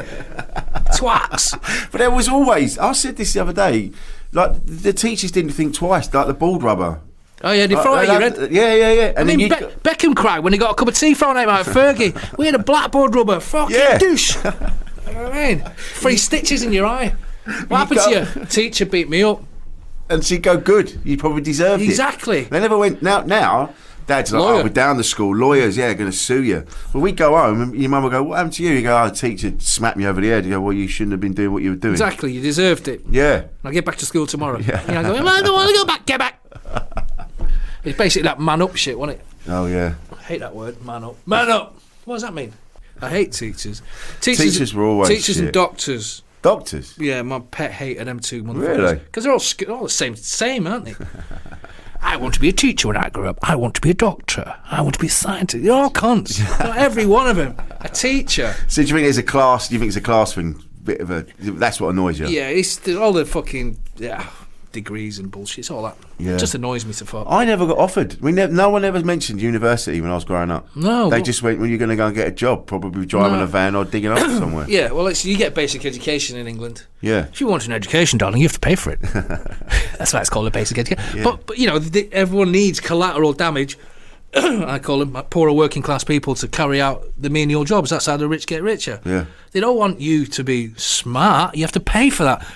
Twats. But there was always, I said this the other day, like the teachers didn't think twice, like the bald rubber. Oh yeah, they throw it at your head. Yeah. And then Beckham cried when he got a cup of tea thrown at him out of Fergie. We had a blackboard rubber, fucking douche. You know what I mean? 3 stitches in your eye. What happened to you? Teacher beat me up. And she'd go, good, you probably deserved it. Exactly. They never went, now, Dad's like, we're down the school, lawyers, going to sue you. Well, we go home and your mum will go, what happened to you? You go, the teacher smacked me over the head. You go, well, you shouldn't have been doing what you were doing. Exactly, you deserved it. Yeah. I'll get back to school tomorrow. Yeah. I go, I don't want to go back, get back. It's basically that man up shit, wasn't it? Oh, yeah. I hate that word, man up. Man up! What does that mean? I hate teachers. Teachers were always Teachers shit. And doctors. Doctors? Yeah, my pet hated them too. Really? Because they're all the same, aren't they? I want to be a teacher when I grow up. I want to be a doctor. I want to be a scientist. They're all cunts. Not every one of them. A teacher. So do you think it's a class thing bit of a. That's what annoys you. Yeah, it's all the fucking degrees and bullshit. It's all that. Yeah. It just annoys me to fuck. I never got offered. No one ever mentioned university when I was growing up. No, they just went, "Well, you're going to go and get a job, probably driving a van or digging up somewhere." Yeah, well, you get basic education in England. Yeah. If you want an education, darling, you have to pay for it. That's why it's called a basic education. Yeah. But you know, everyone needs collateral damage. I call them poorer working class people to carry out the menial jobs. That's how the rich get richer. Yeah. They don't want you to be smart. You have to pay for that.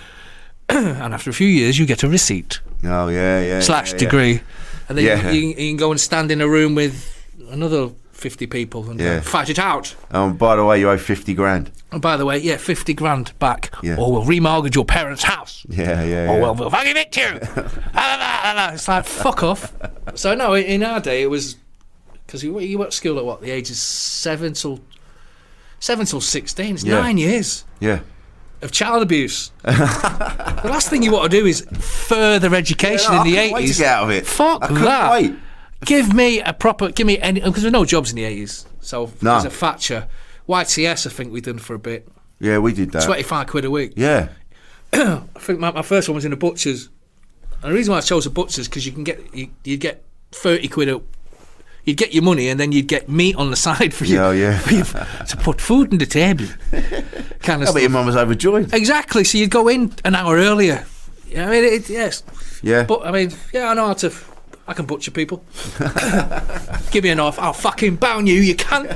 And after a few years, you get a receipt. Oh, yeah. / degree. And then Yeah. you can go and stand in a room with another 50 people and fight it out. By the way, you owe 50 grand. And by the way, 50 grand back. Yeah. Or we'll remortgage your parents' house. Yeah. Or we'll fucking evict you. It's like, fuck off. So, no, in our day, it was... Because you went to school at what? The ages 7 till 16. It's 9 years. Yeah. Of child abuse. The last thing you want to do is further education in the 80s. Wait to get out of it. Fuck I couldn't that. wait. Give me any, because there were no jobs in the 80s. So there's a Thatcher. YTS, I think we done for a bit. Yeah, we did that. 25 quid a week. Yeah. I think my first one was in a butcher's. And the reason why I chose a butcher's because you'd get 30 quid you'd get your money and then you'd get meat on the side for you, to put food on the table. Kind of I bet your mum was overjoyed. Exactly. So you'd go in an hour earlier. I mean, yes. Yeah. But I mean, I know how to. I can butcher people. Give me an off. I'll fucking bound you. You can't.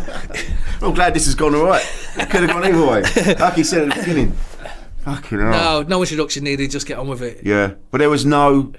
I'm glad this has gone all right. It could have gone either way. Like you said at the beginning. Fucking hell. No introduction needed. Just get on with it. Yeah, but there wasn't.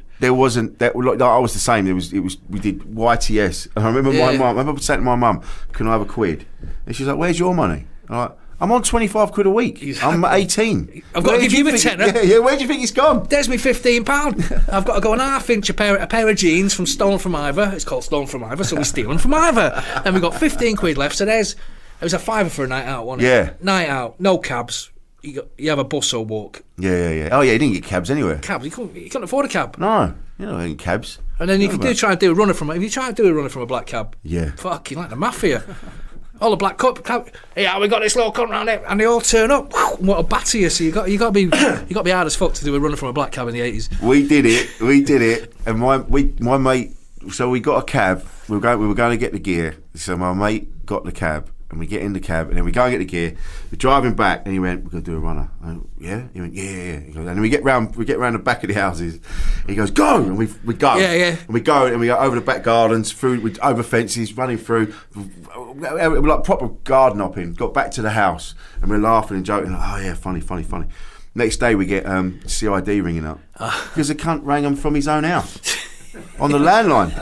That like I was the same. It was. We did YTS. And I remember my mum. I remember saying to my mum, "Can I have a quid?" And she's like, "Where's your money?" I'm like, "I'm on 25 quid a week. I'm 18. I've got to give you a tenner." Yeah. Where do you think it's gone? There's me £15. I've got to go and half-inch a pair of jeans from Stolen from Ivor. It's called Stolen from Ivor, so we steal them from Ivor. And we've got 15 quid left. So it was a fiver for a night out, wasn't it? Yeah. Night out, no cabs. You have a bus or walk. Yeah. Oh yeah, you didn't get cabs anywhere. Cabs, you couldn't afford a cab. No, ain't cabs. And then if you try and do a runner from a black cab, yeah, fucking like the mafia. All the black cab, yeah, we got this little cunt round here, and they all turn up. What a batter you! So you got to be hard as fuck to do a runner from a black cab in the 80s. We did it, and my mate. So we got a cab. We were going to get the gear. So my mate got the cab. And we get in the cab, and then we go and get the gear. We're driving back, and he went, "We're gonna do a runner." I went, "Yeah." He went, "Yeah." He goes, and then we get round the back of the houses. He goes, "Go!" And we go. Yeah. And we go over the back gardens, over fences, running through, like proper garden hopping. Got back to the house, and we're laughing and joking. Like, oh yeah, funny. Next day we get CID ringing up because the cunt rang him from his own house on the landline.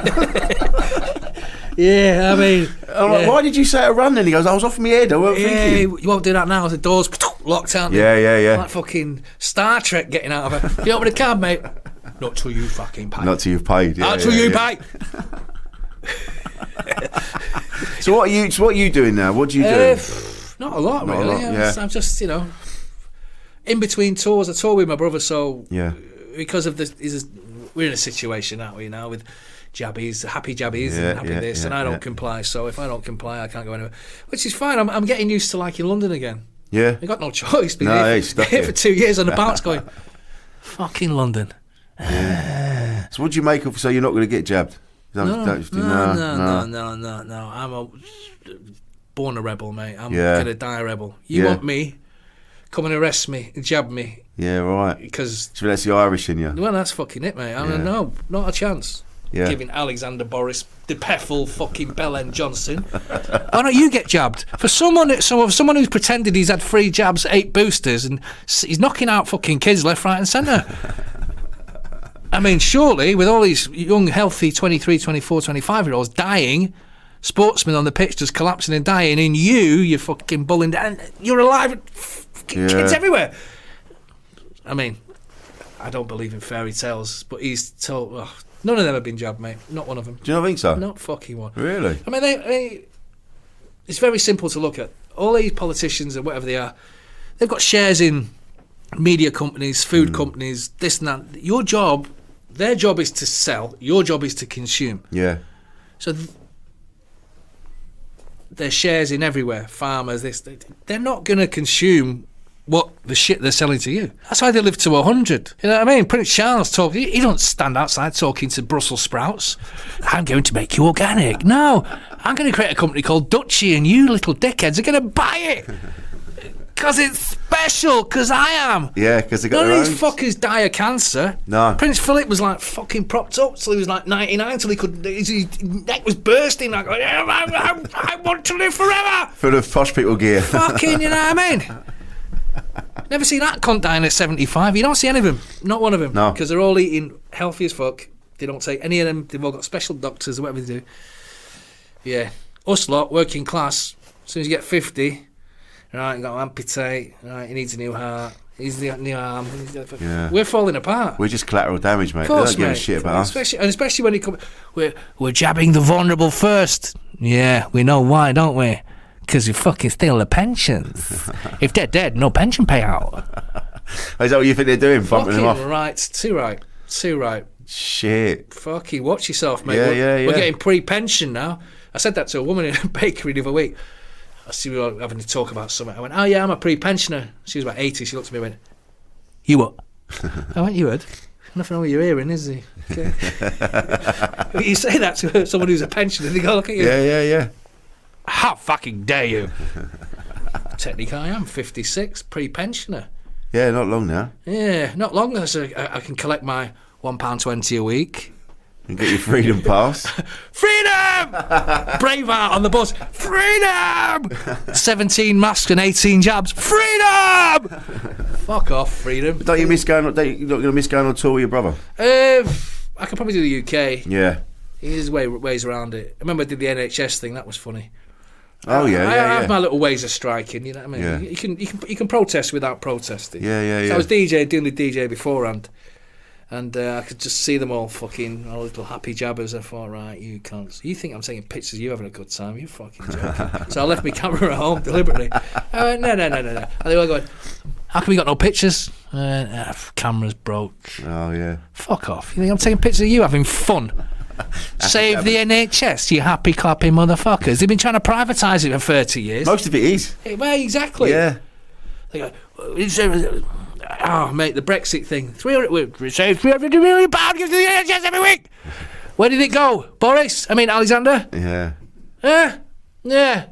Yeah, I mean... I'm like, why did you say a run then? He goes, I was off my head, I wasn't thinking. You won't do that now, the door's locked out. Yeah. Like fucking Star Trek getting out of it. You open the cab, mate. Not till you fucking pay. Not till you've paid. Not till you pay. So what are you doing now? What do you do? Not a lot, really. I'm just, in between tours. I tour with my brother, so... Yeah. Because of this... We're in a situation, aren't we, now, with... jabbies, happy jabbies, and happy this, and I don't comply. So if I don't comply, I can't go anywhere. Which is fine. I'm getting used to liking London again. Yeah, I got no choice. Been here for 2 years on the bounce, going fucking London. Yeah. So what do you make of? So you're not going to get jabbed? No. I'm born a rebel, mate. I'm gonna die a rebel. You want me? Come and arrest me, and jab me. Yeah, right. Because that's the Irish in you. Well, that's fucking it, mate. No, not a chance. Yeah. Giving Alexander Boris, the Peffel, fucking Belen Johnson. Why don't you get jabbed? For someone who's pretended he's had 3 jabs, 8 boosters, and he's knocking out fucking kids left, right, and centre. I mean, surely with all these young, healthy 23, 24, 25-year-olds dying, sportsmen on the pitch just collapsing and dying, and you're fucking bullying down, you're alive, fucking kids everywhere. I mean, I don't believe in fairy tales, but he's told. Oh, none of them have been jabbed, mate. Not one of them. Do you not think so? Not fucking one. Really? I mean, it's very simple to look at. All these politicians and whatever they are, they've got shares in media companies, food companies, this and that. Their job is to sell. Your job is to consume. Yeah. So their shares in everywhere, farmers, they're not going to consume what the shit they're selling to you. That's why they live to 100. You know what I mean? Prince Charles he don't stand outside talking to Brussels sprouts. I'm going to make you organic. No, I'm going to create a company called Dutchie, and you little dickheads are going to buy it. Because it's special, because I am. Yeah, because they got None their of own. these fuckers die of cancer. No. Prince Philip was like fucking propped up till he was like 99, till his neck was bursting. Like, I want to live forever. Full of posh people gear. Fucking, you know what I mean? Never seen that cunt dying at 75. You don't see any of them. Not one of them. No. Because they're all eating healthy as fuck. They don't take any of them. They've all got special doctors or whatever they do. Yeah. Us lot, working class, as soon as you get 50... Right, you got to amputate. Right, he needs a new heart. He needs a new arm. Yeah. We're falling apart. We're just collateral damage, mate. Of course, they don't give mate. a shit about us. Especially when it comes. We're jabbing the vulnerable first. Yeah, we know why, don't we? Because you fucking steal the pensions. If they're dead, no pension payout. Is that what you think they're doing? Bumping them off? Fucking right. Too right. Shit. Fucking watch yourself, mate. Yeah, We're getting pre-pension now. I said that to a woman in a bakery the other week. I see we were having to talk about something. I went, oh yeah, I'm a pre-pensioner. She was about 80. She looked at me and went, you what? I went, you heard? Nothing wrong with your hearing, is he? Okay. You say that to someone who's a pensioner, they go, look at you. Yeah. How fucking dare you? Technically, I am 56, pre-pensioner. Yeah, not long now. Yeah, not long. I can collect my £1.20 a week. And get your freedom pass. Freedom! Braveheart on the bus. Freedom! 17 masks and 18 jabs. Freedom! Fuck off, freedom. Don't you miss going on? You're not going to miss going on tour with your brother? I could probably do the UK. Yeah. There's ways around it. I remember I did the NHS thing. That was funny. Oh yeah. I Yeah. have my little ways of striking. You know what I mean? Yeah. You can protest without protesting. Yeah. So I was doing the DJ beforehand. And I could just see them all fucking all little happy jabbers. I thought, right, you cunts. You think I'm taking pictures of you having a good time? You fucking joking. So I left my camera at home deliberately. I went, no. And they were going, how come we got no pictures? Camera's broke. Oh yeah. Fuck off. You think I'm taking pictures of you having fun? Save the NHS, you happy clapping motherfuckers. They've been trying to privatise it for 30 years. Most of it is. Well, exactly. Yeah. They go, oh, mate, the Brexit thing. We save £350 million gives to the NHS every week. Where did it go? Alexander? Yeah. Yeah.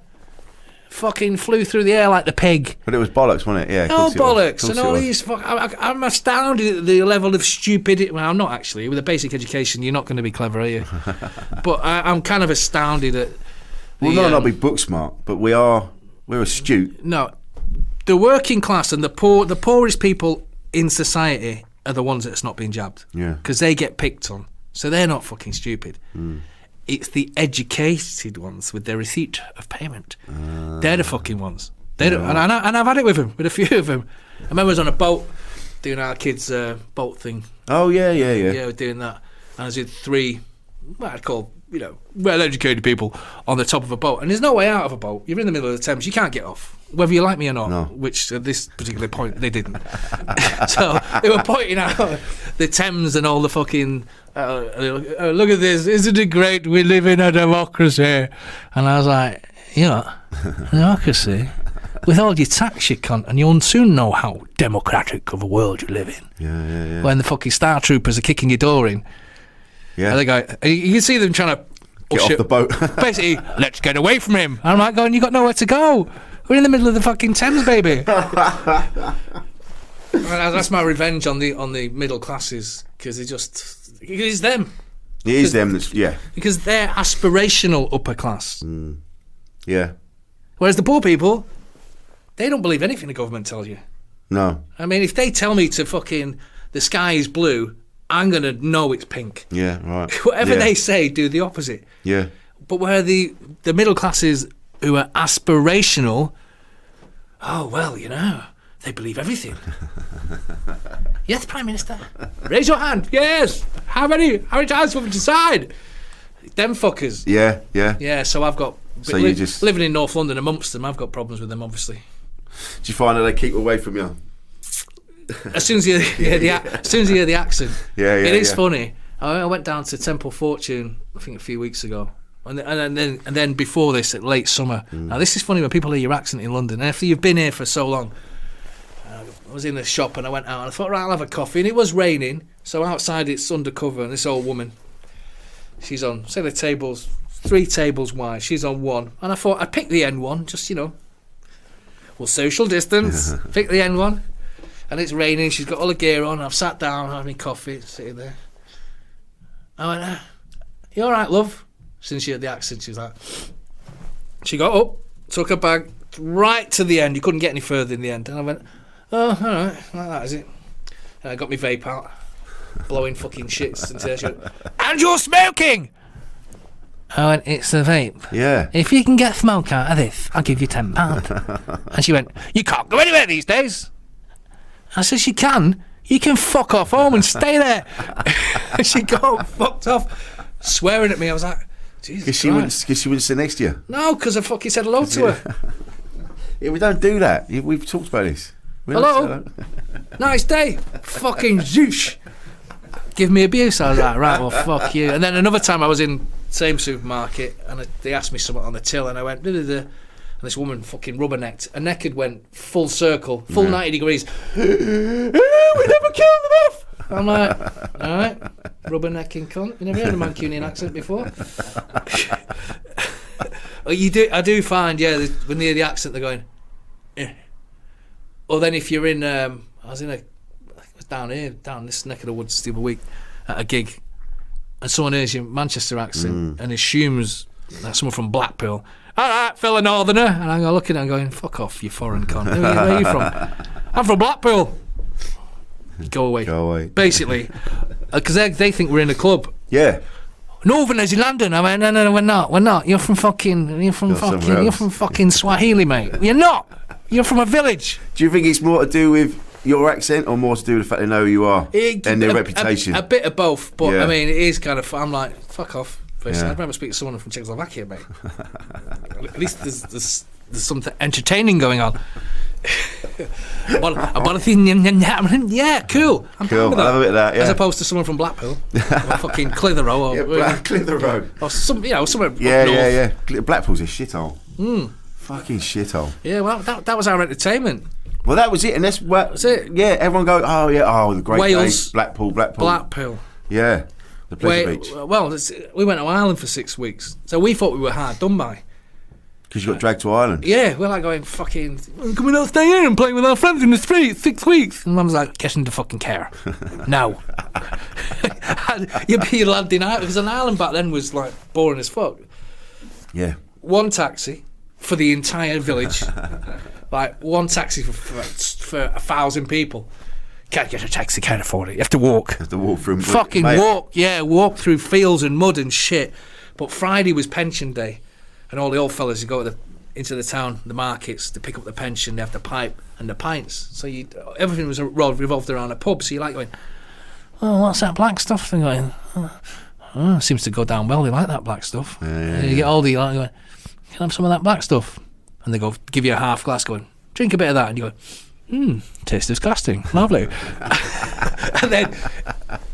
Fucking flew through the air like the pig. But it was bollocks, wasn't it? Yeah. Oh, bollocks. And all these I'm astounded at the level of stupidity. Well, I'm not actually. With a basic education, you're not going to be clever, are you? But I'm kind of astounded at... We'll not be book smart, but we're astute. No. The working class and the poorest people in society are the ones that's not being jabbed. Yeah. Because they get picked on. So they're not fucking stupid. It's the educated ones with their receipt of payment. They're the fucking ones. And I've had it with them, with a few of them. I remember I was on a boat doing our kids' boat thing. Oh, yeah. Yeah, we're doing that. And I was with three, what I'd call, well-educated people on the top of a boat. And there's no way out of a boat. You're in the middle of the Thames. You can't get off. Whether you like me or not, No. which at this particular point they didn't. So they were pointing out the Thames and all the fucking look at this, isn't it great, we live in a democracy? And I was like, democracy? With all your tax, you cunt, and you'll soon know how democratic of a world you live in. Yeah. When the fucking Star Troopers are kicking your door in. Yeah. And they go, you can see them trying to Get off the boat. Basically, let's get away from him. And I'm like going, you got nowhere to go. We're in the middle of the fucking Thames, baby. That's my revenge on the middle classes, because it's them. It is them that's, yeah. Because they're aspirational upper class. Yeah. Whereas the poor people, they don't believe anything the government tells you. No. I mean, if they tell me to fucking the sky is blue, I'm going to know it's pink. Yeah, right. Whatever they say, do the opposite. Yeah. But where the middle classes who are aspirational, oh, well, they believe everything. Yes, Prime Minister. Raise your hand. Yes. How many times have we decide? Them fuckers. Yeah. Yeah, so I've got... So you just... Living in North London amongst them, I've got problems with them, obviously. Do you find that they keep away from you? As soon as you hear the accent. Yeah. It is funny. I went down to Temple Fortune, I think a few weeks ago. And then before this, at late summer. Now, this is funny when people hear your accent in London. And after you've been here for so long, I was in the shop and I went out and I thought, right, I'll have a coffee. And it was raining, so outside it's undercover. And this old woman, she's on, say the tables, 3 tables wide. She's on one. And I thought I'd pick the end one, just, well, social distance. Pick the end one. And it's raining. She's got all the gear on. I've sat down, having coffee, sitting there. I went, you all right, love? Since she had the accent, she was like... She got up, took her bag right to the end. You couldn't get any further in the end. And I went, oh, all right, like that, is it? And I got my vape out, blowing fucking shits. And she went, and you're smoking! I went, it's a vape. Yeah. If you can get smoke out of this, I'll give you £10. And she went, you can't go anywhere these days. I said, you can. You can fuck off home and stay there. And she got fucked off, swearing at me. I was like, Jesus Because she wouldn't sit next to you. No, because I fucking said hello to her. Yeah, we don't do that. We've talked about this. Hello? Nice day. Fucking zoosh. Give me abuse. I was like, right, well, fuck you. And then another time I was in the same supermarket and they asked me something on the till and I went, da-da-da. And this woman fucking rubbernecked. Her neck had went full circle, full 90 degrees. We never killed them off. I'm like, all right, rubbernecking cunt. You never heard a Mancunian accent before? I do find, when they hear the accent, they're going, eh. Or then if you're in, I was down this neck of the woods the other week at a gig, and someone hears your Manchester accent and assumes that's someone from Blackpool. All right, fellow northerner. And I go looking at him going, fuck off, you foreign cunt. Where are you from? I'm from Blackpool. Go away. Basically, because they think we're in a club. Yeah. Northerners in London. I went, no, we're not. You're from fucking Swahili, mate. You're not. You're from a village. Do you think it's more to do with your accent or more to do with the fact they know who you are and their reputation? A bit of both, but I mean, it is kind of. I'm like, fuck off. Yeah. I'd rather speak to someone from Czechoslovakia, mate. At least there's something entertaining going on. Yeah, cool. I'm cool. with that. I love a bit of that, yeah. As opposed to someone from Blackpool, or fucking Clitheroe, or Clitheroe, or somewhere up yeah. north. Blackpool's a shithole. Fucking shithole. Yeah, well, that was our entertainment. Well, that was it, and that's it. Yeah, everyone go, the great Wales, days, Blackpool. Yeah, the pleasure beach. Well, we went to Ireland for 6 weeks, so we thought we were hard done by. Because you got dragged to Ireland. Yeah, we're like going, fucking, can we not stay here and play with our friends in the street 6 weeks? And Mum's like, get into fucking care. No. You'd be landing out, because an island back then was like boring as fuck. Yeah. One taxi for the entire village. Like one taxi for 1,000 people. Can't get a taxi, can't afford it. You have to walk. Through. Fucking walk through fields and mud and shit. But Friday was pension day. And all the old fellas who go into the town, the markets, to pick up the pension, they have the pipe and the pints. So everything was revolved around a pub. So you're like going, oh, what's that black stuff? They're going, oh, seems to go down well. They like that black stuff. Yeah. You get all the going, can I have some of that black stuff? And they go, give you a half glass, going, drink a bit of that. And you go, tastes disgusting. Lovely. And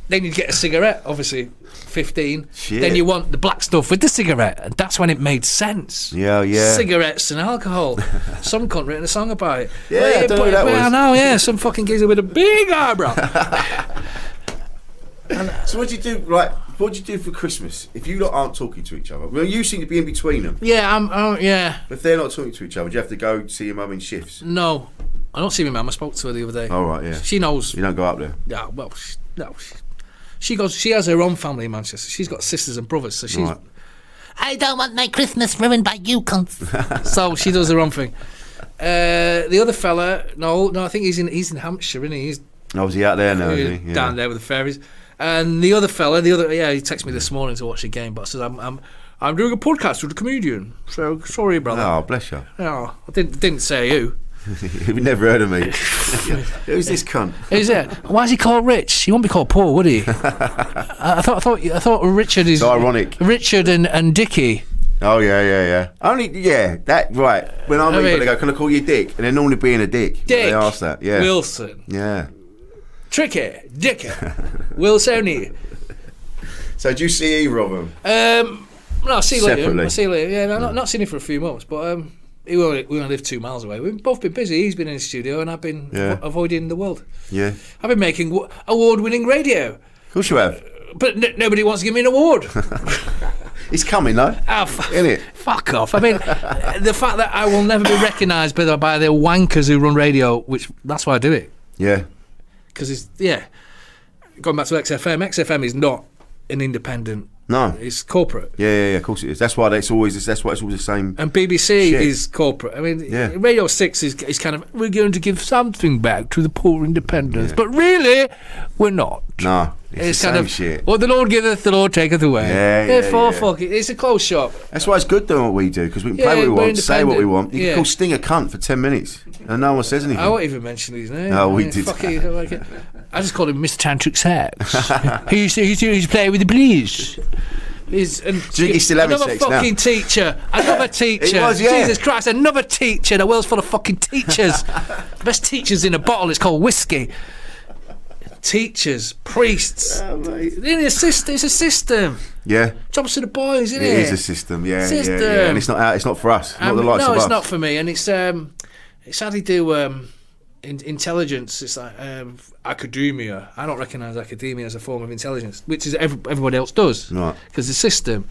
then you get a cigarette, obviously. 15. Shit. Then you want the black stuff with the cigarette, and that's when it made sense. Yeah. Cigarettes and alcohol. Some cunt written a song about it. Yeah, I don't know who that was. I know, yeah. Some fucking geezer with a big eyebrow. So what do you do? What do you do for Christmas if you lot aren't talking to each other? Well, you seem to be in between them. Yeah, yeah. If they're not talking to each other, do you have to go see your mum in shifts? No, I don't see my mum. I spoke to her the other day. Oh right, yeah. She knows. You don't go up there. Yeah, well, no. She goes. She has her own family in Manchester. She's got sisters and brothers, so she's. Right. I don't want my Christmas ruined by you cunts. So she does her own thing. The other fella, no, I think he's in Hampshire, isn't he? Was he out there now? Is he? Yeah. Down there with the fairies. And the other fella, he texted me this morning to watch the game, but I said I'm doing a podcast with a comedian. So sorry, brother. Oh, bless you. No, I didn't say who. You've never heard of me. Who's this cunt? Who's it? Why is he called Rich? He won't be called Paul, would he? I thought Richard is. It's ironic. Richard and Dickie. Oh yeah. That right. When I meet, they go, "Can I call you Dick?" And they're normally being a dick. Dick. They ask that. Yeah. Wilson. Yeah. Tricky. Dicky. Wilsoni. So do you see either of them? No, I see Separately. later. Yeah, no, not seen him for a few months, but We only live 2 miles away. We've both been busy. He's been in the studio and I've been avoiding the world. Yeah. I've been making award-winning radio. Of course you have. But nobody wants to give me an award. It's coming, though. Isn't it? Fuck off. I mean, the fact that I will never be recognised by the wankers who run radio, which that's why I do it. Yeah. Because going back to XFM is not an independent. No. It's corporate. Yeah, of course it is. That's why it's always the same. And BBC shit. is corporate. I mean, Radio 6 is kind of, we're going to give something back to the poor independents. But really, we're not. No. It's the kind same of shit. What the Lord giveth, the Lord taketh away. Fuck it. It's a closed shop. That's why it's good doing what we do, because we can play what we want, say what we want. You can call Sting a cunt for 10 minutes and no one says anything. I won't even mention his name. No, we did. Fuck it, I like it. I just call him Mr. Tantric Sex. He's playing with the police. He's still having another sex fucking now? teacher. Another teacher. It was, yeah. Jesus Christ, another teacher. The world's full of fucking teachers. The best teachers in a bottle is called whiskey. Teachers, priests. Oh, mate. It's a system. Yeah. Jobs to the boys, isn't it? It is a system, yeah. System. Yeah. And it's not for us. Not the likes of us. No, it's not for me. And it's how they do intelligence. It's like academia. I don't recognise academia as a form of intelligence, which is everybody else does. Right. Because the system.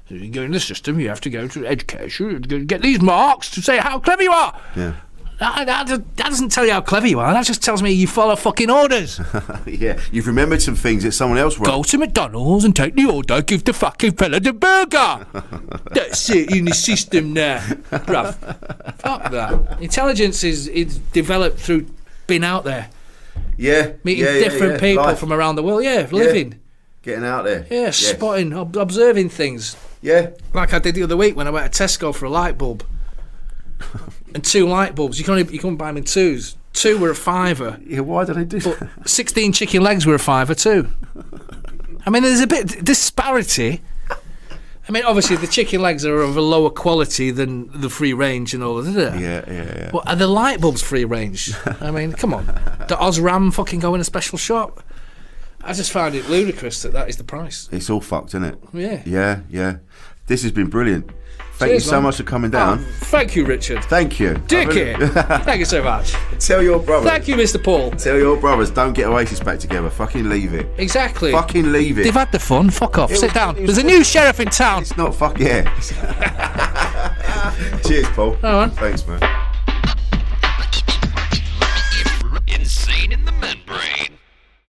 You go in the system, you have to go to education, get these marks to say how clever you are. Yeah. That doesn't tell you how clever you are. That just tells me you follow fucking orders. Yeah, you've remembered some things that someone else wrote. Go to McDonald's and take the order. Give the fucking fella the burger. That's it in the system now, bruv. Fuck that. Intelligence is developed through being out there. Yeah, meeting different people Life. from around the world. Yeah, living. Getting out there. Yeah, yes. Spotting, observing things. Yeah, like I did the other week when I went to Tesco for a light bulb. And 2 light bulbs. You can't buy them in 2s. 2 were a £5. Yeah, why did they do that? 16 chicken legs were a £5 too. I mean, there's a bit disparity. I mean, obviously the chicken legs are of a lower quality than the free range and all of that. Yeah. But are the light bulbs free range? I mean, come on. The Osram fucking go in a special shop? I just found it ludicrous that is the price. It's all fucked, isn't it? Yeah. Yeah. This has been brilliant. Thank you so much for coming down. Thank you, Richard. Thank you. Dickhead. Thank you so much. Tell your brothers. Thank you, Mr. Paul. Tell your brothers, don't get Oasis back together. Fucking leave it. Exactly. Fucking leave it. They've had the fun. Fuck off. Sit down. There's a new sheriff in town. It's not fuck yeah. Cheers, Paul. All right. Thanks, man.